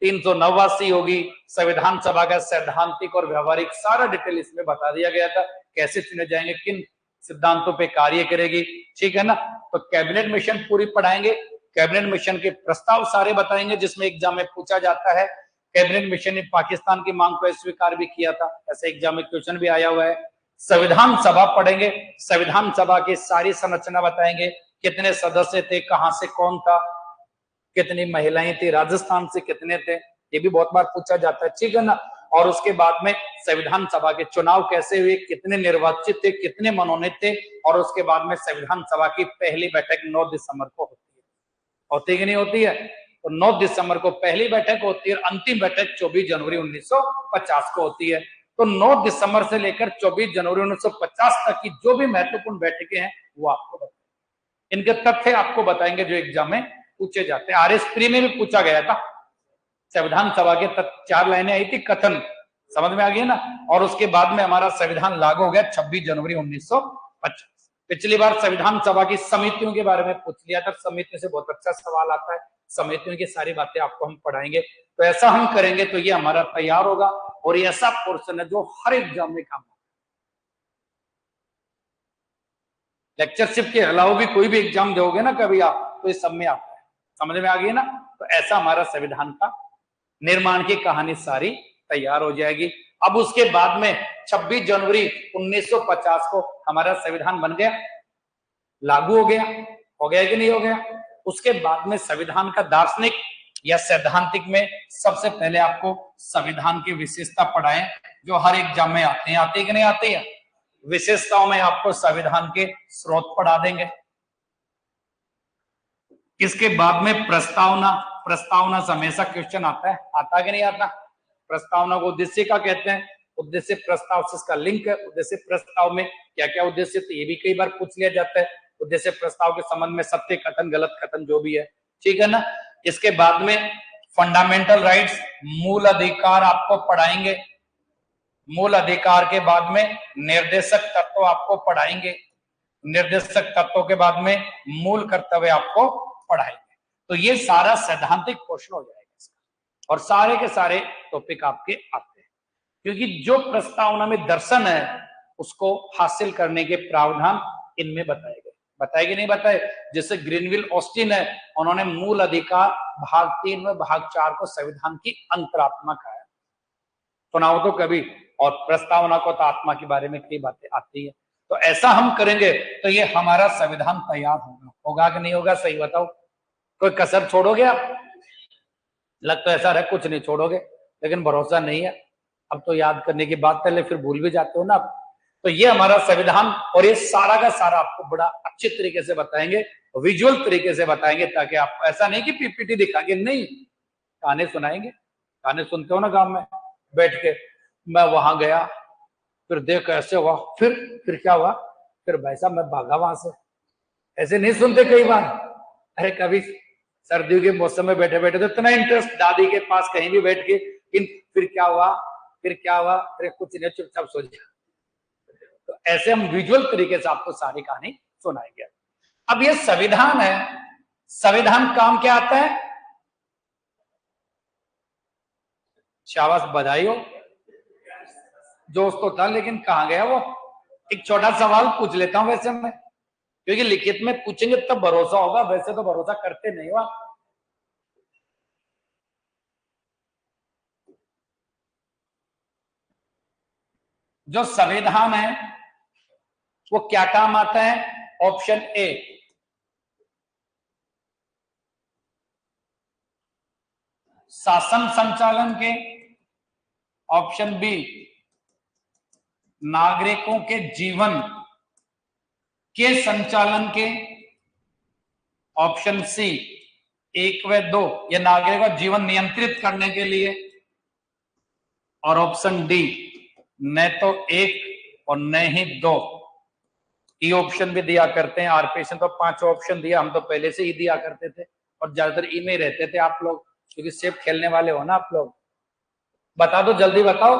389 होगी। संविधान सभा का सैद्धांतिक और व्यवहारिक सारा डिटेल इसमें बता दिया गया था, कैसे चुने जाएंगे, किन सिद्धांतों पे कार्य करेगी, ठीक है ना। तो कैबिनेट मिशन पूरी पढ़ाएंगे। कैबिनेट मिशन के प्रस्ताव सारे बताएंगे, जिसमें एग्जाम में पूछा जाता है। कैबिनेट मिशन ने पाकिस्तान की मांग को स्वीकार भी किया था, ऐसे एग्जाम में क्वेश्चन भी आया हुआ है। संविधान सभा पढ़ेंगे, संविधान सभा की सारी संरचना बताएंगे, कितने सदस्य थे, कहां से कौन था, कितनी महिलाएं थी, राजस्थान से कितने थे, ये भी बहुत बार पूछा जाता है, ठीक है ना। और उसके बाद में संविधान सभा के चुनाव कैसे हुए, कितने निर्वाचित थे, कितने मनोनीत थे, और उसके बाद में संविधान सभा की पहली बैठक 9 दिसंबर को होती है कि नहीं होती है। तो 9 दिसंबर को पहली बैठक होती है और अंतिम बैठक 24 जनवरी 1950 को होती है। तो 9 दिसंबर से लेकर 24 जनवरी 1950 तक की जो भी महत्वपूर्ण बैठकें हैं वो आपको बताएंगे, इनके तथ्य आपको बताएंगे जो एग्जाम में पूछे जाते हैं। RS प्री में भी पूछा गया था, संविधान सभा के 4 लाइनें आई थी, कथन, समझ में आ गई ना। और उसके बाद में हमारा संविधान लागू हो गया 26 जनवरी 1950। पिछली बार संविधान सभा की समितियों के बारे में पूछ लिया था, समितियों से बहुत अच्छा सवाल आता है, समितियों की सारी बातें आपको हम पढ़ाएंगे। तो ऐसा हम करेंगे तो ये हमारा तैयार होगा, और ये ऐसा पोर्शन है जो हर एग्जाम में काम, लेक्चरशिप के अलावा भी कोई भी एग्जाम दोगे ना कभी आप, तो ये सब में आता है, समझ में आ गई ना। तो ऐसा हमारा संविधान का निर्माण की कहानी सारी तैयार हो जाएगी। अब उसके बाद में 26 जनवरी 1950 को हमारा संविधान बन गया, लागू हो गया कि नहीं हो गया। उसके बाद में संविधान का दार्शनिक या सैद्धांतिक में सबसे पहले आपको संविधान की विशेषता पढ़ाएं, जो हर एग्जाम में आते हैं कि नहीं आते हैं। विशेषताओं में आपको संविधान के स्रोत पढ़ा देंगे। इसके बाद में प्रस्तावना से हमेशा क्वेश्चन आता है कि नहीं आता। प्रस्तावना को उद्देश्य का कहते हैं, उद्देश्य प्रस्ताव से इसका लिंक है। उद्देश्य प्रस्ताव में क्या क्या उद्देश्य, तो ये भी कई बार पूछ लिया जाता है। उद्देश्य प्रस्ताव के संबंध में सत्य कथन, गलत कथन जो भी है, ठीक है ना। इसके बाद में फंडामेंटल राइट्स, मूल अधिकार आपको पढ़ाएंगे। मूल अधिकार के बाद में निर्देशक तत्व आपको पढ़ाएंगे। निर्देशक तत्वों के बाद में मूल कर्तव्य आपको पढ़ाएंगे। तो ये सारा सैद्धांतिक पोर्शन हो जाएगा इसका, और सारे के सारे टॉपिक आपके आते हैं, क्योंकि जो प्रस्तावना में दर्शन है उसको हासिल करने के प्रावधान इनमें बताए गए, बताए नहीं बताए। जैसे ग्रीनविल ऑस्टिन है, उन्होंने मूल अधिकार भाग 3 में भाग 4 को संविधान की अंतरात्मा कहा है, सुना हो तो कभी। और प्रस्तावना को तो आत्मा के बारे में कई बातें आती है। तो ऐसा हम करेंगे तो ये हमारा संविधान तैयार होगा कि नहीं होगा, सही बताओ। कोई कसर छोड़ोगे आप? लग तो ऐसा रहे कुछ नहीं छोड़ोगे, लेकिन भरोसा नहीं है। अब तो याद करने की बात पहले फिर भूल भी जाते हो ना आप। तो ये हमारा संविधान, और ये सारा का सारा आपको बड़ा अच्छे तरीके से बताएंगे, विजुअल तरीके से बताएंगे, ताकि आपको ऐसा नहीं कि पीपीटी दिखा के, नहीं, गाने सुनाएंगे। गाने सुनते हो ना गांव में बैठ के, मैं वहां गया, फिर देख ऐसे हुआ, फिर क्या हुआ, फिर भाई साहब मैं भागा वहां से, ऐसे नहीं सुनते कई बार। अरे कभी सर्दियों के मौसम में बैठे बैठे तो इतना इंटरेस्ट दादी के पास कहीं भी बैठ के, फिर क्या हुआ, अरे कुछ नहीं, चुपचाप सो जा। तो ऐसे हम विजुअल तरीके से आपको सारी कहानी सुनाएंगे। अब ये संविधान है, संविधान काम क्या आता है? शाबाश, बधाई हो, जोश तो था, लेकिन कहां गया वो। एक छोटा सवाल पूछ लेता हूं वैसे मैं, क्योंकि लिखित में पूछेंगे तब भरोसा होगा, वैसे तो भरोसा करते नहीं हो आप। जो संविधान है वो क्या काम आता है? ऑप्शन ए, शासन संचालन के। ऑप्शन बी, नागरिकों के जीवन के संचालन के। ऑप्शन सी, 1 व 2, ये नागरिकों का जीवन नियंत्रित करने के लिए। और ऑप्शन डी, न तो 1 और न ही 2। ई ऑप्शन भी दिया करते हैं। आरपीएस ने तो 5 ऑप्शन दिया, हम तो पहले से ही दिया करते थे, और ज्यादातर ई में रहते थे आप लोग, क्योंकि सेफ खेलने वाले हो ना आप लोग। बता दो, जल्दी बताओ।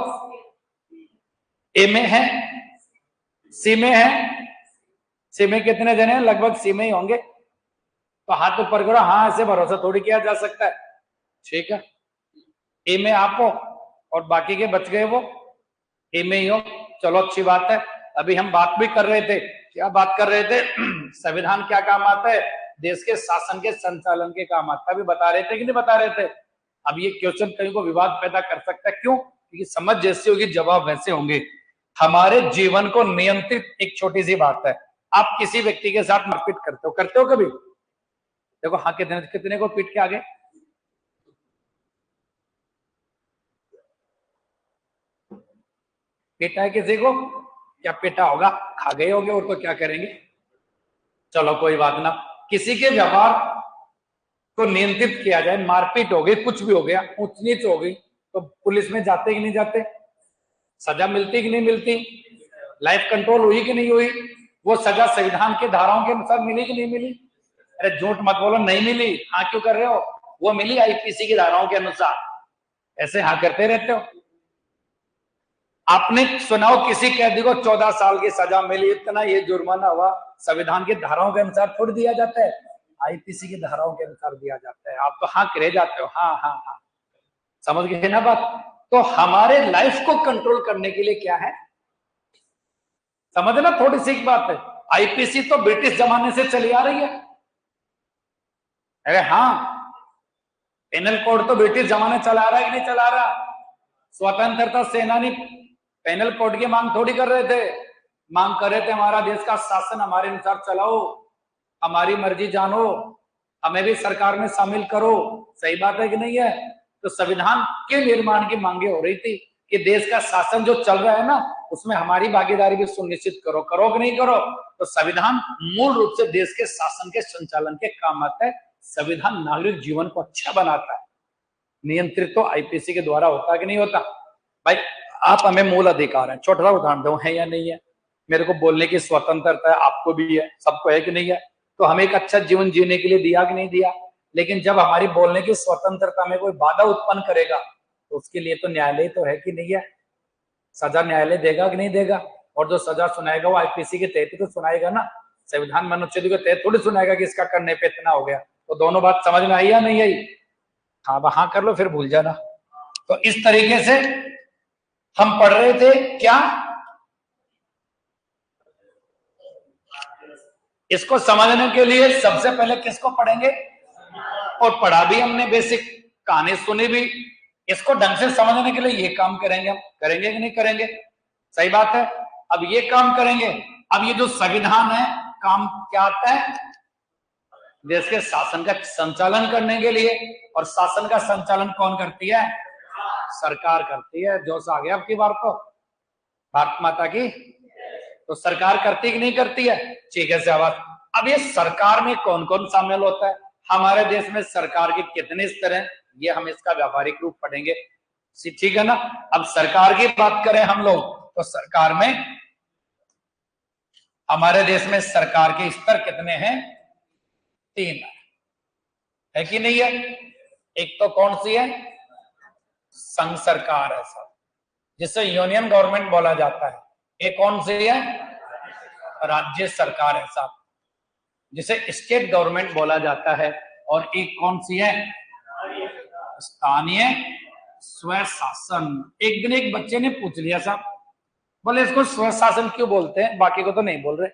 ए में है, सी में है। सी में कितने जने हैं? लगभग सी में ही होंगे, तो हाथ ऊपर करो। हाँ, ऐसे भरोसा थोड़ी किया जा सकता है, ठीक है। ए में आप हो और बाकी के बच गए वो ए में ही हो, चलो अच्छी बात है। अभी हम बात भी कर रहे थे, क्या बात कर रहे थे? संविधान क्या काम आता है? देश के शासन के संचालन के काम आता है। अभी बता रहे थे कि नहीं बता रहे थे? अब ये क्वेश्चन कहीं को विवाद पैदा कर सकता है, क्यों? क्योंकि समझ जैसी होगी जवाब वैसे होंगे। हमारे जीवन को नियंत्रित, एक छोटी सी बात है, आप किसी व्यक्ति के साथ मारपीट करते हो कभी? देखो हाँ कितने कितने को पीट के आगे, पीटा है किसी को, क्या पीटा होगा, खा गए होगे और तो क्या करेंगे। चलो कोई बात ना, किसी के व्यवहार को नियंत्रित किया जाए, मारपीट हो गई, कुछ भी हो गया, ऊंच नीच हो गई, तो पुलिस में जाते कि नहीं जाते, सजा मिलती कि नहीं मिलती, लाइफ कंट्रोल हुई कि नहीं हुई, वो सजा संविधान के धाराओं के अनुसार मिली कि नहीं मिली। अरे झूठ मत बोलो, नहीं मिली, हाँ क्यों कर रहे हो, वो मिली आईपीसी की धाराओं के अनुसार, ऐसे हाँ करते रहते हो। आपने सुनाओ किसी कैदी को 14 साल की सजा मिली, इतना ये जुर्माना हुआ, संविधान की धाराओं के अनुसार थोड़ी दिया जाता है, आईपीसी की धाराओं के अनुसार दिया जाता है। आप तो हाँ करे जाते हो, हाँ हाँ हाँ, समझ गए ना बात। तो हमारे लाइफ को कंट्रोल करने के लिए क्या है, समझना, थोड़ी सी बात है। आईपीसी तो ब्रिटिश जमाने से चली आ रही है। अरे हाँ, पेनल कोड तो ब्रिटिश जमाने चला रहा है कि नहीं चला रहा। स्वतंत्रता सेनानी पेनल कोड की मांग थोड़ी कर रहे थे, मांग कर रहे थे हमारा देश का शासन हमारे अनुसार चलाओ, हमारी मर्जी जानो, हमें भी सरकार में शामिल करो। सही बात है कि नहीं है। तो संविधान के निर्माण की मांगे हो रही थी कि देश का शासन जो चल रहा है ना, उसमें हमारी भागीदारी भी सुनिश्चित करो, करो कि नहीं करो। तो संविधान मूल रूप से देश के शासन के संचालन के काम आता है। संविधान नागरिक जीवन को अच्छा बनाता है, नियंत्रित तो आईपीसी के द्वारा होता है कि नहीं होता। भाई आप हमें मूल अधिकार है, छोटा सा उदाहरण दो, है या नहीं है। मेरे को बोलने की स्वतंत्रता है, आपको भी है, सबको है कि नहीं है। तो हमें एक अच्छा जीवन जीने के लिए दिया कि नहीं दिया। लेकिन जब हमारी बोलने की स्वतंत्रता में कोई बाधा उत्पन्न करेगा तो उसके लिए तो न्यायालय तो है कि नहीं है, सजा न्यायालय देगा कि नहीं देगा। और जो सजा सुनाएगा वो आईपीसी के तहत तो सुनाएगा ना, संविधान में अनुच्छेद के तहत थोड़ी सुनाएगा कि इसका करने पे इतना हो गया। तो दोनों बात समझ में आई या नहीं आई। हाँ हाँ कर लो फिर भूल जाना। तो इस तरीके से हम पढ़ रहे थे क्या, इसको समझने के लिए सबसे पहले किसको पढ़ेंगे, और पढ़ा भी हमने बेसिक, कहानी सुनी भी। इसको ढंग से समझने के लिए ये काम करेंगे, हम करेंगे कि नहीं करेंगे। सही बात है। अब ये काम करेंगे। अब ये जो संविधान है, काम क्या आता है, देश के शासन का संचालन करने के लिए। और शासन का संचालन कौन करती है, सरकार करती है। जोश आ गया आपकी बार को, भारत माता की। तो सरकार करती कि नहीं करती है, ठीक है शाबाश। अब ये सरकार में कौन कौन शामिल होता है, हमारे देश में सरकार के कितने स्तर हैं, ये हम इसका व्यावहारिक रूप पढ़ेंगे, ठीक है ना। अब सरकार की बात करें हम लोग, तो सरकार में हमारे देश में सरकार के स्तर कितने हैं, 3 है कि नहीं है। एक तो कौन सी है, संघ सरकार है सर, जिसे यूनियन गवर्नमेंट बोला जाता है। एक कौन सी है, राज्य सरकार है साहब, जिसे स्टेट गवर्नमेंट बोला जाता है। और एक कौन सी है, स्थानीय स्वशासन। एक दिन एक बच्चे ने पूछ लिया साहब, बोले इसको स्वशासन क्यों बोलते हैं, बाकी को तो नहीं बोल रहे।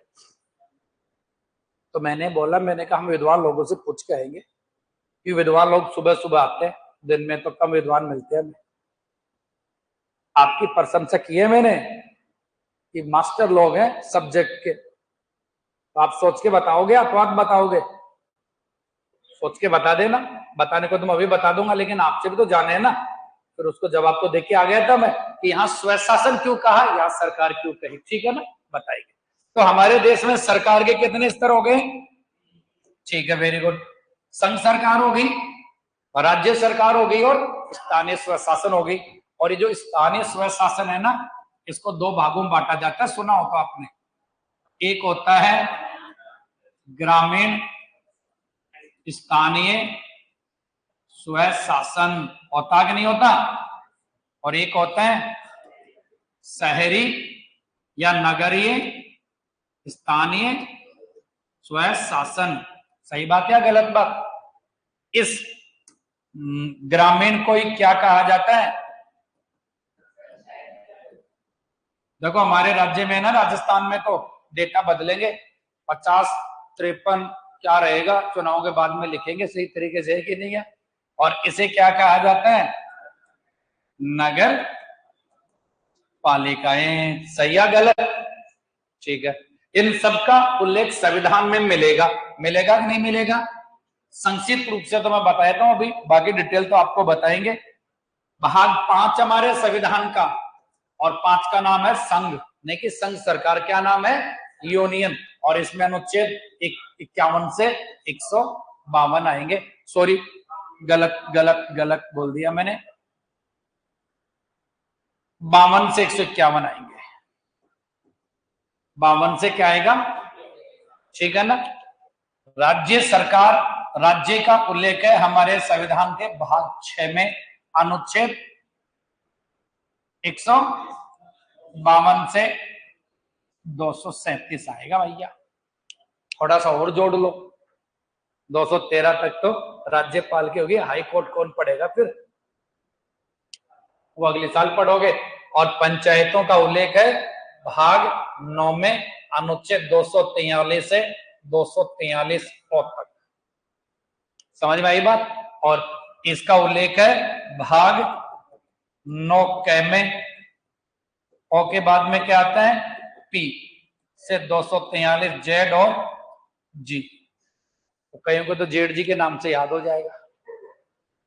तो मैंने बोला, मैंने कहा हम विद्वान लोगों से पूछ के आएंगे, कि विद्वान लोग सुबह सुबह आते हैं, दिन में तो कम विद्वान मिलते हैं। आपकी प्रशंसा की है मैंने कि मास्टर लोग हैं सब्जेक्ट के, तो आप सोच के बताओगे या तुरंत बताओगे, सोच के बता देना। बताने को तुम अभी बता दूंगा, लेकिन आपसे भी तो जाने है ना, फिर उसको जवाब तो देख के आ गया था मैं कि यहाँ स्वशासन क्यों कहा, यहाँ सरकार क्यों कही, ठीक है ना, बताइए। तो हमारे देश में सरकार के कितने स्तर हो गए, ठीक है, वेरी गुड। संघ सरकार हो गई, राज्य सरकार हो गई, और स्थानीय स्वशासन हो गई। और ये जो स्थानीय स्वशासन है ना, इसको 2 भागों में बांटा जाता है, सुना होगा आपने। एक होता है ग्रामीण स्थानीय स्वशासन, होता कि नहीं होता। और एक होता है शहरी या नगरीय स्थानीय स्वशासन। सही बात या गलत बात। इस ग्रामीण को ही क्या कहा जाता है, देखो हमारे राज्य में ना, राजस्थान में तो डेटा बदलेंगे, 50, 53 क्या रहेगा, चुनाव के बाद में लिखेंगे सही तरीके से, है कि नहीं है। और इसे क्या कहा जाता है, नगर पालिकाएं। सही या गलत, ठीक है। इन सब का उल्लेख संविधान में मिलेगा, मिलेगा कि नहीं मिलेगा। संक्षिप्त रूप से तो मैं बताता हूं, अभी बाकी डिटेल तो आपको बताएंगे। भाग 5 हमारे संविधान का, और 5 का नाम है संघ, नहीं कि संघ सरकार, क्या नाम है, यूनियन। और इसमें अनुच्छेद 51 से 152 आएंगे। सॉरी, गलत गलत गलत बोल दिया मैंने, 52 से 151 आएंगे। 52 से क्या आएगा, ठीक है ना। राज्य सरकार, राज्य का उल्लेख है हमारे संविधान के भाग 6 में, अनुच्छेद 152 से 237 आएगा भैया। थोड़ा सा और जोड़ लो, 213 तक तो राज्यपाल की होगी, हाई कोर्ट कौन पढ़ेगा फिर, वो अगले साल पढ़ोगे। और पंचायतों का उल्लेख है भाग 9 में, अनुच्छेद 243 से 243 तक। समझ में आई बात। और इसका उल्लेख है भाग 9 क में, ओ के बाद में क्या आता है, पी से 243 जेड और जी। कईयों को तो जेड जी के नाम से याद हो जाएगा।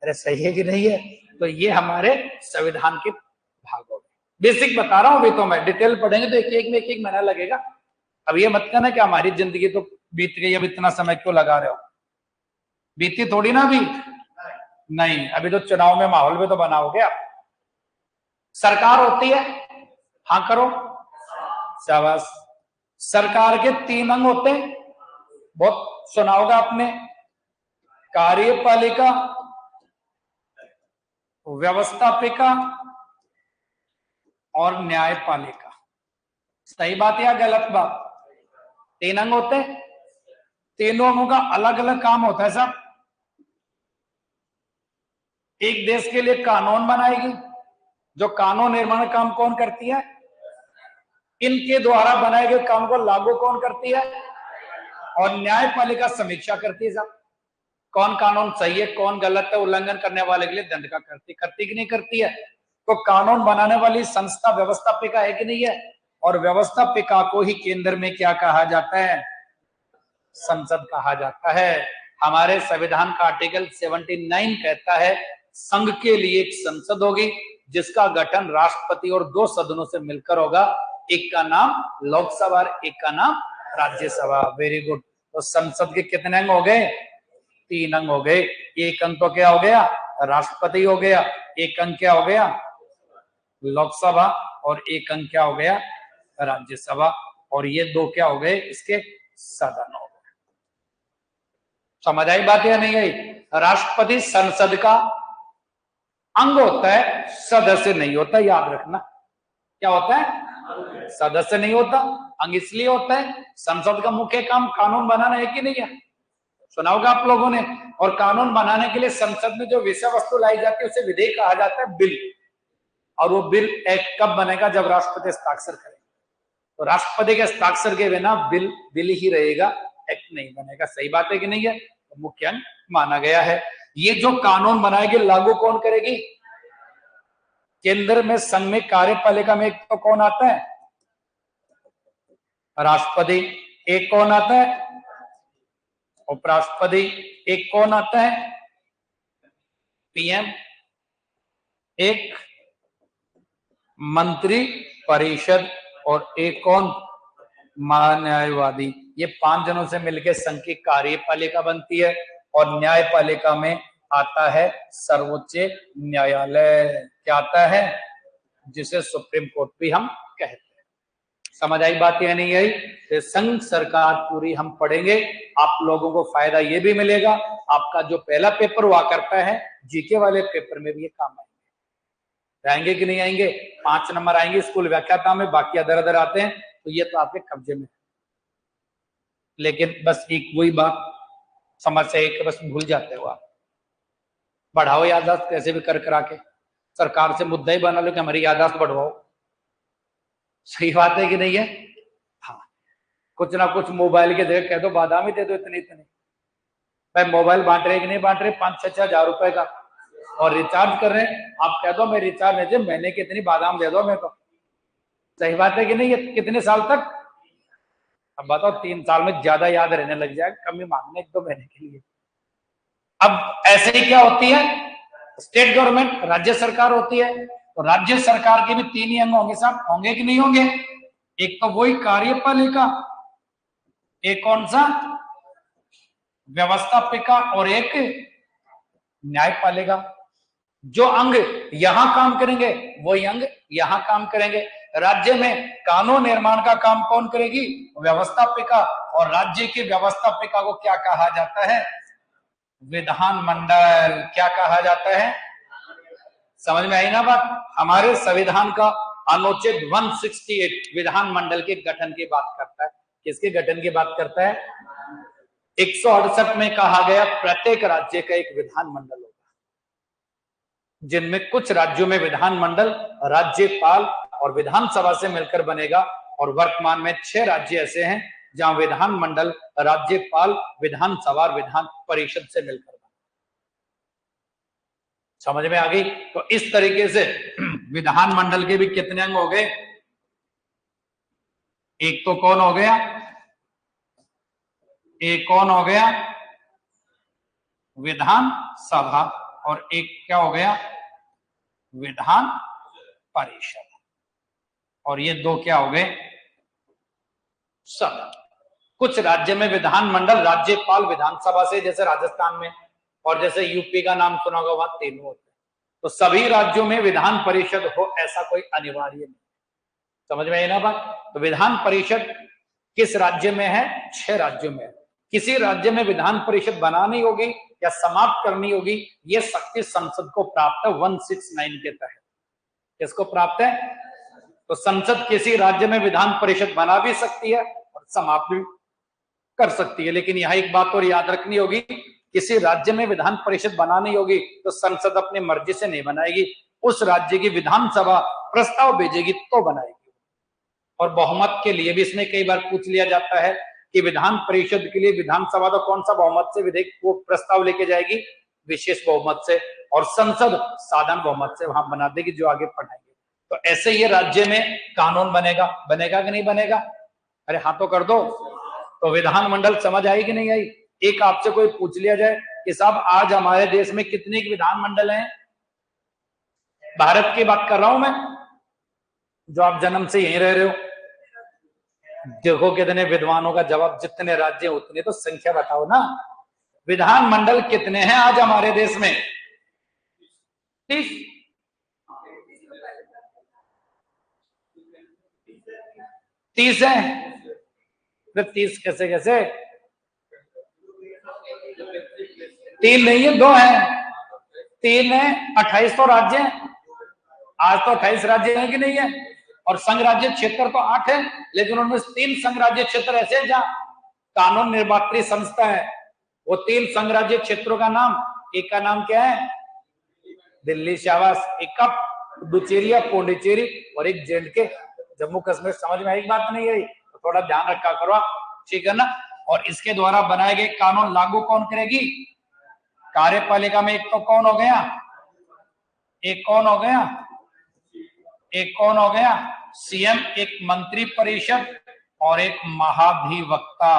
अरे सही है कि नहीं है। तो ये हमारे संविधान के भाग हो गए। बेसिक बता रहा हूं, अभी तो मैं डिटेल पढ़ेंगे तो एक में एक महीना लगेगा। अब ये मत कहना कि हमारी जिंदगी तो बीत गई, अब इतना समय क्यों लगा रहे हो, बीती थोड़ी ना अभी, नहीं, अभी तो चुनाव में माहौल भी तो बनाओगे आप। सरकार होती है, हाँ करो, शाबाश। सरकार के 3 अंग होते हैं, बहुत सुना होगा आपने, कार्यपालिका, व्यवस्थापिका और न्यायपालिका। सही बात या गलत बात, 3 अंग होते हैं, तीनों अंगों का अलग अलग काम होता है साहब। एक देश के लिए कानून बनाएगी, जो कानून निर्माण काम कौन करती है, इनके द्वारा बनाए गए काम को लागू कौन करती है, और न्यायपालिका समीक्षा करती है साहब, कौन कानून सही है कौन गलत है, उल्लंघन करने वाले के लिए दंड का करती कि नहीं करती है। तो कानून बनाने वाली संस्था व्यवस्थापिका है कि नहीं है, और व्यवस्थापिका को ही केंद्र में क्या कहा जाता है, संसद कहा जाता है। हमारे संविधान का आर्टिकल 79 कहता है संघ के लिए एक संसद होगी, जिसका गठन राष्ट्रपति और 2 सदनों से मिलकर होगा, एक का नाम लोकसभा, एक का नाम राज्यसभा। Very good. तो संसद के कितने अंग हो गए, 3 अंग हो गए। एक अंग तो क्या हो गया, राष्ट्रपति हो गया, एक अंग क्या हो गया, लोकसभा, और एक अंग क्या हो गया, राज्यसभा, और ये 2 क्या हो गए, इसके सदन हो गए। समझ आई बात या नहीं आई। राष्ट्रपति संसद का अंग होता है, सदस्य नहीं होता, याद रखना। क्या होता है, सदस्य नहीं होता, अंग इसलिए होता है, संसद का मुख्य काम कानून बनाना है कि नहीं है, सुना होगा आप लोगों ने। और कानून बनाने के लिए संसद में जो विषय वस्तु लाई जाती है उसे विधेयक कहा जाता है, बिल। और वो बिल एक्ट कब बनेगा, जब राष्ट्रपति हस्ताक्षर करेगा। तो राष्ट्रपति के हस्ताक्षर के बिना बिल बिल ही रहेगा, एक्ट नहीं बनेगा। सही बात है कि नहीं है। तो मुख्य अंग माना गया है। ये जो कानून बनाएगी लागू कौन करेगी, केंद्र में, संघ में, कार्यपालिका में एक तो कौन आता है, राष्ट्रपति, एक कौन आता है, उपराष्ट्रपति, एक कौन आता है, पीएम, एक मंत्री परिषद, और एक कौन, महान्यायवादी। ये 5 जनों से मिलकर संघ की कार्यपालिका बनती है। और न्यायपालिका में आता है सर्वोच्च न्यायालय। क्या आता है, जिसे सुप्रीम कोर्ट भी हम कहते हैं। समझ आई बात या नहीं आई। तो संघ सरकार पूरी हम पढ़ेंगे, आप लोगों को फायदा ये भी मिलेगा, आपका जो पहला पेपर हुआ करता है जीके वाले पेपर में भी ये काम आएंगे कि नहीं आएंगे। 5 नंबर आएंगे स्कूल व्याख्याता में, बाकी अदर अदर आते हैं, तो ये तो आपके कब्जे में। लेकिन बस एक वही बात समस्या, एक बस भूल जाते हो आप, बढ़ाओ याददाश्त कैसे भी कर करा के, सरकार से मुद्दा ही बना लो कि हमारी याददाश्त बढ़वाओ। सही बात है कि नहीं है। हाँ, कुछ ना कुछ मोबाइल के जगह कह दो बादाम ही दे दो इतने इतने। भाई मोबाइल बांट रहे कि नहीं बांट रहे, 5-6 हजार रुपए का, और रिचार्ज कर रहे हैं, आप कह दो मैं रिचार्ज नहीं, महीने की इतनी बादाम दे दो मैं तो। सही बात है कि नहीं है। कितने साल तक, अब बताओ, 3 साल में ज्यादा याद रहने लग जाएगा, कमी मांगने 1-2 महीने के लिए। अब ऐसे ही क्या होती है, स्टेट गवर्नमेंट, राज्य सरकार होती है। तो राज्य सरकार के भी 3 ही अंग होंगे साहब, होंगे कि नहीं होंगे? एक तो वही कार्यपालिका, एक कौन सा, व्यवस्थापिका, और एक न्यायपालिका। जो अंग यहां काम करेंगे वही अंग यहां काम करेंगे। राज्य में कानून निर्माण का काम कौन करेगी? व्यवस्थापिका। और राज्य की व्यवस्थापिका को क्या कहा जाता है? विधानमंडल। क्या कहा जाता है? समझ में आई ना बात? हमारे संविधान का अनुच्छेद 168 विधानमंडल के गठन की बात करता है। किसके गठन की बात करता है? 168 में कहा गया प्रत्येक राज्य का एक विधानमंडल होगा, जिनमें कुछ राज्यों में विधानमंडल राज्यपाल और विधानसभा से मिलकर बनेगा, और वर्तमान में 6 राज्य ऐसे हैं जहां विधानमंडल राज्यपाल विधानसभा और विधान परिषद से मिलकर बना। समझ में आ गई? तो इस तरीके से विधानमंडल के भी कितने अंग हो गए? एक तो कौन हो गया? एक कौन हो गया? विधानसभा। और एक क्या हो गया? विधान परिषद। और ये 2 क्या हो गए? सदन। कुछ राज्य में विधानमंडल राज्यपाल विधानसभा से, जैसे राजस्थान में, और जैसे यूपी का नाम सुना होगा वहां तीनों होते हैं। तो सभी राज्यों में विधान परिषद हो ऐसा कोई अनिवार्य नहीं। समझ में आई ना बात? तो विधान परिषद किस राज्य में है? 6 राज्यों में है। किसी राज्य में विधान परिषद बनानी होगी या समाप्त करनी होगी, यह शक्ति संसद को प्राप्त है 169 के तहत। किसको प्राप्त है? तो संसद किसी राज्य में विधान परिषद बना भी सकती है और समाप्त भी कर सकती है। लेकिन यहां एक बात और याद रखनी होगी, किसी राज्य में विधान परिषद बनानी होगी तो संसद अपनी मर्जी से नहीं बनाएगी, उस राज्य की विधानसभा प्रस्ताव भेजेगी तो बनाएगी। और बहुमत के लिए भी इसमें कई बार पूछ लिया जाता है कि विधान परिषद के लिए विधानसभा तो कौन सा बहुमत से विधेयक वो प्रस्ताव लेके जाएगी? विशेष बहुमत से। और संसद साधारण बहुमत से वहां बना देगी, जो आगे पढ़ाएंगे। तो ऐसे ये राज्य में कानून बनेगा। बनेगा कि नहीं बनेगा? अरे हाँ तो कर दो। तो विधानमंडल समझ आई कि नहीं आई? एक आपसे कोई पूछ लिया जाए कि साहब आज हमारे देश में कितने विधानमंडल हैं? भारत की बात कर रहा हूं मैं, जो आप जन्म से यहीं रह रहे हो। देखो कितने विद्वानों का जवाब, जितने राज्य उतने तो संख्या बताओ ना। विधानमंडल कितने हैं आज हमारे देश में? 30। 30 है। 30 कैसे कैसे? 3 नहीं है, 2 है। 3 है, 28 तो राज्य है। आज तो 28 राज्य है कि नहीं है? और संघ राज्य क्षेत्र तो 8 है, लेकिन उनमें 3 संघ राज्य क्षेत्र ऐसे हैं जहां कानून निर्मात्री संस्था है। वो 3 संघ राज्य क्षेत्रों का नाम, एक का नाम क्या है? दिल्ली शाबाश, एक का पुडुचेरी या पौंडीचेरी, और एक जे जम्मू कश्मीर। समझ में एक बात नहीं आई? तो थोड़ा ध्यान रखा करो, ठीक है ना? और इसके द्वारा बनाए गए कानून लागू कौन करेगी? कार्यपालिका में एक तो कौन हो गया? एक कौन हो गया? एक कौन हो गया? सीएम, एक मंत्री परिषद, और एक महाधिवक्ता,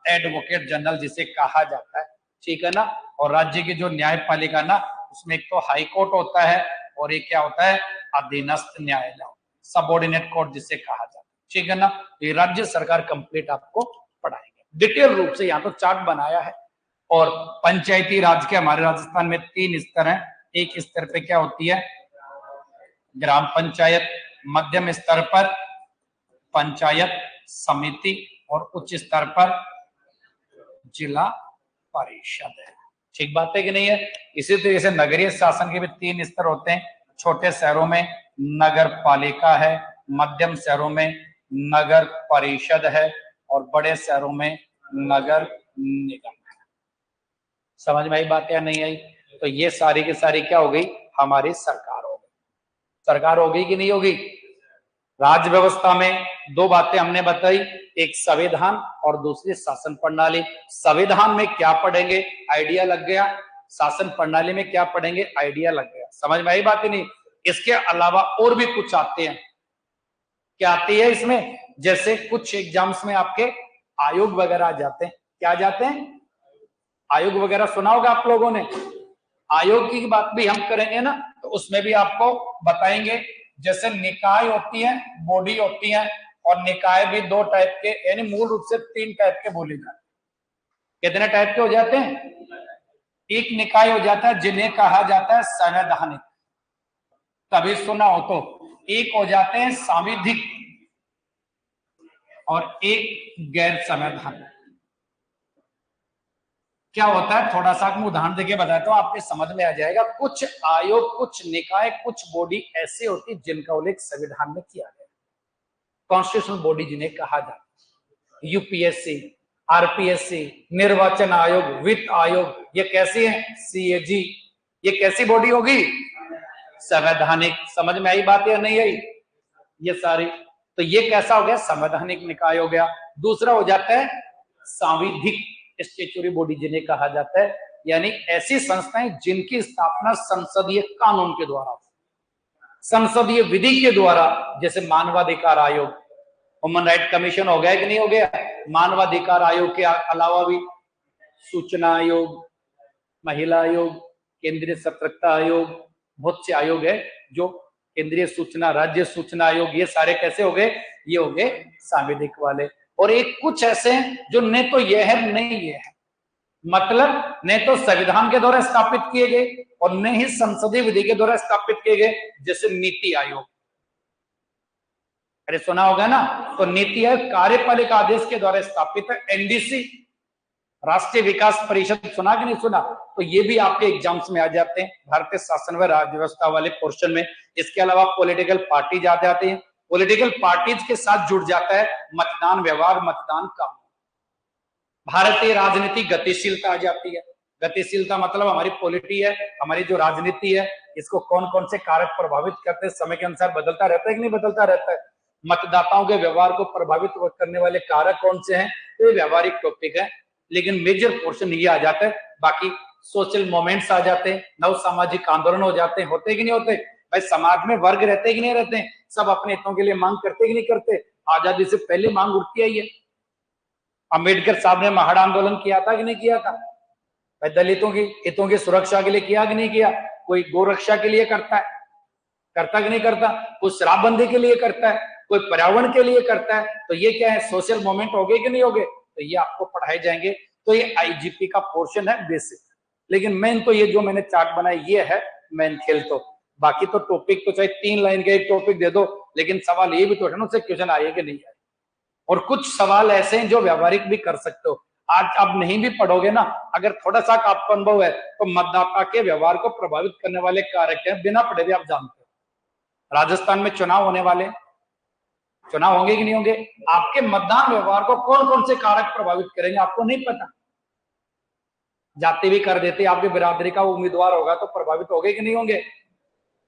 एडवोकेट जनरल जिसे कहा जाता है, ठीक है ना? और राज्य की जो न्यायपालिका ना, उसमें एक तो हाई कोर्ट होता है, और एक क्या होता है? अधीनस्थ न्यायालय, सबऑर्डिनेट कोर्ट जिसे कहा जाता है, ठीक है ना? ये राज्य सरकार कंप्लीट आपको पढ़ाएंगे डिटेल रूप से। यहाँ तो चार्ट बनाया है। और पंचायती राज के हमारे राजस्थान में 3 स्तर हैं। एक स्तर पे क्या होती है? ग्राम पंचायत, मध्यम स्तर पर पंचायत समिति, और उच्च स्तर पर जिला परिषद है। ठीक बात है कि नहीं है? इसी तरीके से नगरीय शासन के भी 3 स्तर होते हैं। छोटे शहरों में नगर पालिका है, मध्यम शहरों में नगर परिषद है, और बड़े शहरों में नगर निगम है। समझ में आई बात या नहीं आई? तो ये सारी की सारी क्या हो गई? हमारी सरकार हो गई। सरकार हो गई कि नहीं होगी? राज्य व्यवस्था में 2 बातें हमने बताई, एक संविधान और दूसरी शासन प्रणाली। संविधान में क्या पढ़ेंगे? आइडिया लग गया। शासन प्रणाली में क्या पढ़ेंगे? आइडिया लग गया। समझ में आई बात ही नहीं? इसके अलावा और भी कुछ आते हैं। क्या आती है इसमें? जैसे कुछ एग्जाम्स में आपके आयोग वगैरह आ जाते हैं। क्या आ जाते हैं? आयोग वगैरह सुना होगा आप लोगों ने। आयोग की बात भी हम करेंगे ना, तो उसमें भी आपको बताएंगे। जैसे निकाय होती है, बॉडी होती है, और निकाय भी दो टाइप के, यानी मूल रूप से 3 टाइप के बोले जाते हैं। कितने टाइप के हो जाते हैं? एक निकाय हो जाता है जिन्हें कहा जाता है संवैधानिक, कभी सुना हो तो। एक हो जाते हैं सांविधिक, और एक गैर संवैधानिक। क्या होता है, थोड़ा सा मैं उदाहरण देके बताता हूं, आपके समझ में आ जाएगा। कुछ आयोग, कुछ निकाय, कुछ बॉडी ऐसे होती जिनका उल्लेख संविधान में किया गया, कॉन्स्टिट्यूशनल बॉडी जिन्हें कहा जाता है। यूपीएससी, आरपीएससी, निर्वाचन आयोग, वित्त आयोग, ये कैसी है? सीएजी, ये कैसी बॉडी होगी? संवैधानिक। समझ में आई बात या नहीं आई? ये सारी, तो ये कैसा हो गया? संवैधानिक निकाय हो गया। दूसरा हो जाता है सांविधिक स्टैट्यूटरी बॉडी जिन्हें कहा जाता है, यानी ऐसी संस्थाएं जिनकी स्थापना संसदीय कानून के द्वारा, संसदीय विधि के द्वारा, जैसे मानवाधिकार आयोग, ह्यूमन राइट कमीशन हो गया कि नहीं हो गया? मानवाधिकार आयोग के अलावा भी सूचना आयोग, महिला आयोग, केंद्रीय सतर्कता आयोग, बहुत से आयोग है जो केंद्रीय सूचना, राज्य सूचना आयोग, ये सारे कैसे हो गए? ये हो गए सांविधिक वाले। और एक कुछ ऐसे हैं जो न तो ये है न ये है, मतलब न तो संविधान के द्वारा स्थापित किए गए और न ही संसदीय विधि के द्वारा स्थापित किए गए, जैसे नीति आयोग। अरे सुना होगा ना, तो नीति आयोग कार्यपालिका आदेश के द्वारा स्थापित है। एनडीसी, राष्ट्रीय विकास परिषद, सुना कि नहीं सुना? तो ये भी आपके एग्जाम्स में आ जाते हैं, भारतीय शासन व राज्य व्यवस्था वाले पोर्शन में। इसके अलावा पॉलिटिकल पार्टीज आ जाते हैं। पॉलिटिकल पार्टीज के साथ जुड़ जाता है मतदान व्यवहार, मतदान कानून। भारतीय राजनीति गतिशीलता आ जाती है। गतिशीलता मतलब हमारी पॉलिटी है, हमारी जो राजनीति है, इसको कौन कौन से कारक प्रभावित करते हैं, समय के अनुसार बदलता रहता है कि नहीं बदलता रहता है। मतदाताओं के व्यवहार को प्रभावित करने वाले कारक कौन से हैं, तो ये व्यवहारिक टॉपिक है, लेकिन मेजर पोर्शन ये आ जाता है। बाकी सोशल मोमेंट्स आ जाते हैं, नव सामाजिक आंदोलन हो जाते हैं, होते कि नहीं होते? भाई समाज में वर्ग रहते कि नहीं रहते? सब अपने हितों के लिए मांग करते कि नहीं करते? आजादी से पहले मांग उठती आई है। अंबेडकर साहब ने महाड़ आंदोलन किया था कि नहीं किया था? भाई दलितों की हितों की सुरक्षा के लिए किया कि नहीं किया? कोई गोरक्षा के लिए करता है, करता कि नहीं करता? कोई शराबबंदी के लिए करता है, कोई पर्यावरण के लिए करता है। तो ये क्या है? सोशल मोमेंट हो गए कि नहीं हो गए? तो ये आपको पढ़ाए जाएंगे। तो ये आईजीपी का पोर्शन है बेसिक, लेकिन मेन तो ये जो मैंने चार्ट बनाया ये है मेन खेल। तो बाकी तो टॉपिक तो चाहे 3 लाइन का एक टॉपिक दे दो, लेकिन सवाल ये भी तो है ना उससे क्वेश्चन आए कि नहीं आए। और कुछ सवाल ऐसे हैं जो व्यवहारिक भी कर सकते हो। आज आप नहीं भी पढ़ोगे ना, अगर थोड़ा सा आपको अनुभव है, तो मतदाता के व्यवहार को प्रभावित करने वाले कारक हैं, बिना पढ़े भी आप जानते हो। राजस्थान में चुनाव होने वाले, चुनाव होंगे कि नहीं होंगे? आपके मतदान व्यवहार को कौन कौन से कारक प्रभावित करेंगे आपको नहीं पता। जाति भी कर देते, आपके बिरादरी का उम्मीदवार होगा तो प्रभावित होंगे कि नहीं होंगे?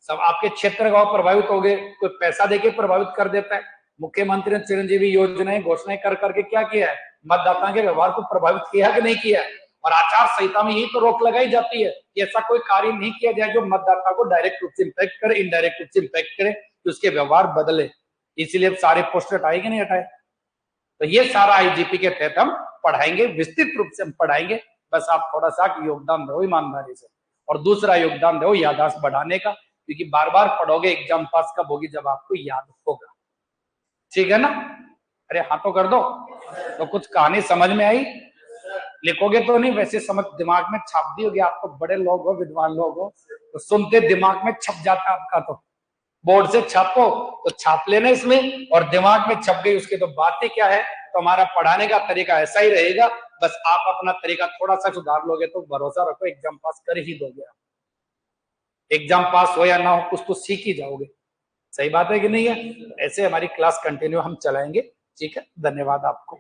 सब आपके क्षेत्र का प्रभावित हो गए, कोई पैसा देके प्रभावित कर देता है। मुख्यमंत्री ने चिरंजीवी योजनाएं घोषणाएं कर करके क्या किया है? मतदाता के व्यवहार को प्रभावित किया कि नहीं किया? और आचार संहिता में यही तो रोक लगाई जाती है कि ऐसा कोई कार्य नहीं किया जाए जो मतदाता को डायरेक्ट रूप से इंपैक्ट करे, इनडायरेक्ट रूप से इंपैक्ट करे, तो उसके व्यवहार बदले। इसीलिए सारे पोस्टर हटाए कि नहीं हटाए? तो ये सारा आईजीपी के तहत हम पढ़ाएंगे, विस्तृत रूप से हम पढ़ाएंगे। बस आप थोड़ा सा योगदान दो ईमानदारी से, और दूसरा योगदान दो याददाश्त बढ़ाने का, क्योंकि बार बार पढ़ोगे एग्जाम पास कब होगी? जब आपको याद होगा। ठीक है ना? अरे हाँ तो कर दो। तो कुछ कहानी समझ में आई? लिखोगे तो नहीं, वैसे समझ दिमाग में छाप दी होगी। आप तो बड़े लोग हो, विद्वान लोग हो, तो सुनते दिमाग में छप जाता है आपका। तो बोर्ड से छापो तो छाप लेना इसमें, और दिमाग में छप गई उसके तो बात ही क्या है। तो हमारा पढ़ाने का तरीका ऐसा ही रहेगा, बस आप अपना तरीका थोड़ा सा सुधार लोगे तो भरोसा रखो एग्जाम पास कर ही दोगे आप। एग्जाम पास हो या ना हो, कुछ तो सीख ही जाओगे। सही बात है कि नहीं है? ऐसे हमारी क्लास कंटिन्यू हम चलाएंगे। ठीक है, धन्यवाद आपको।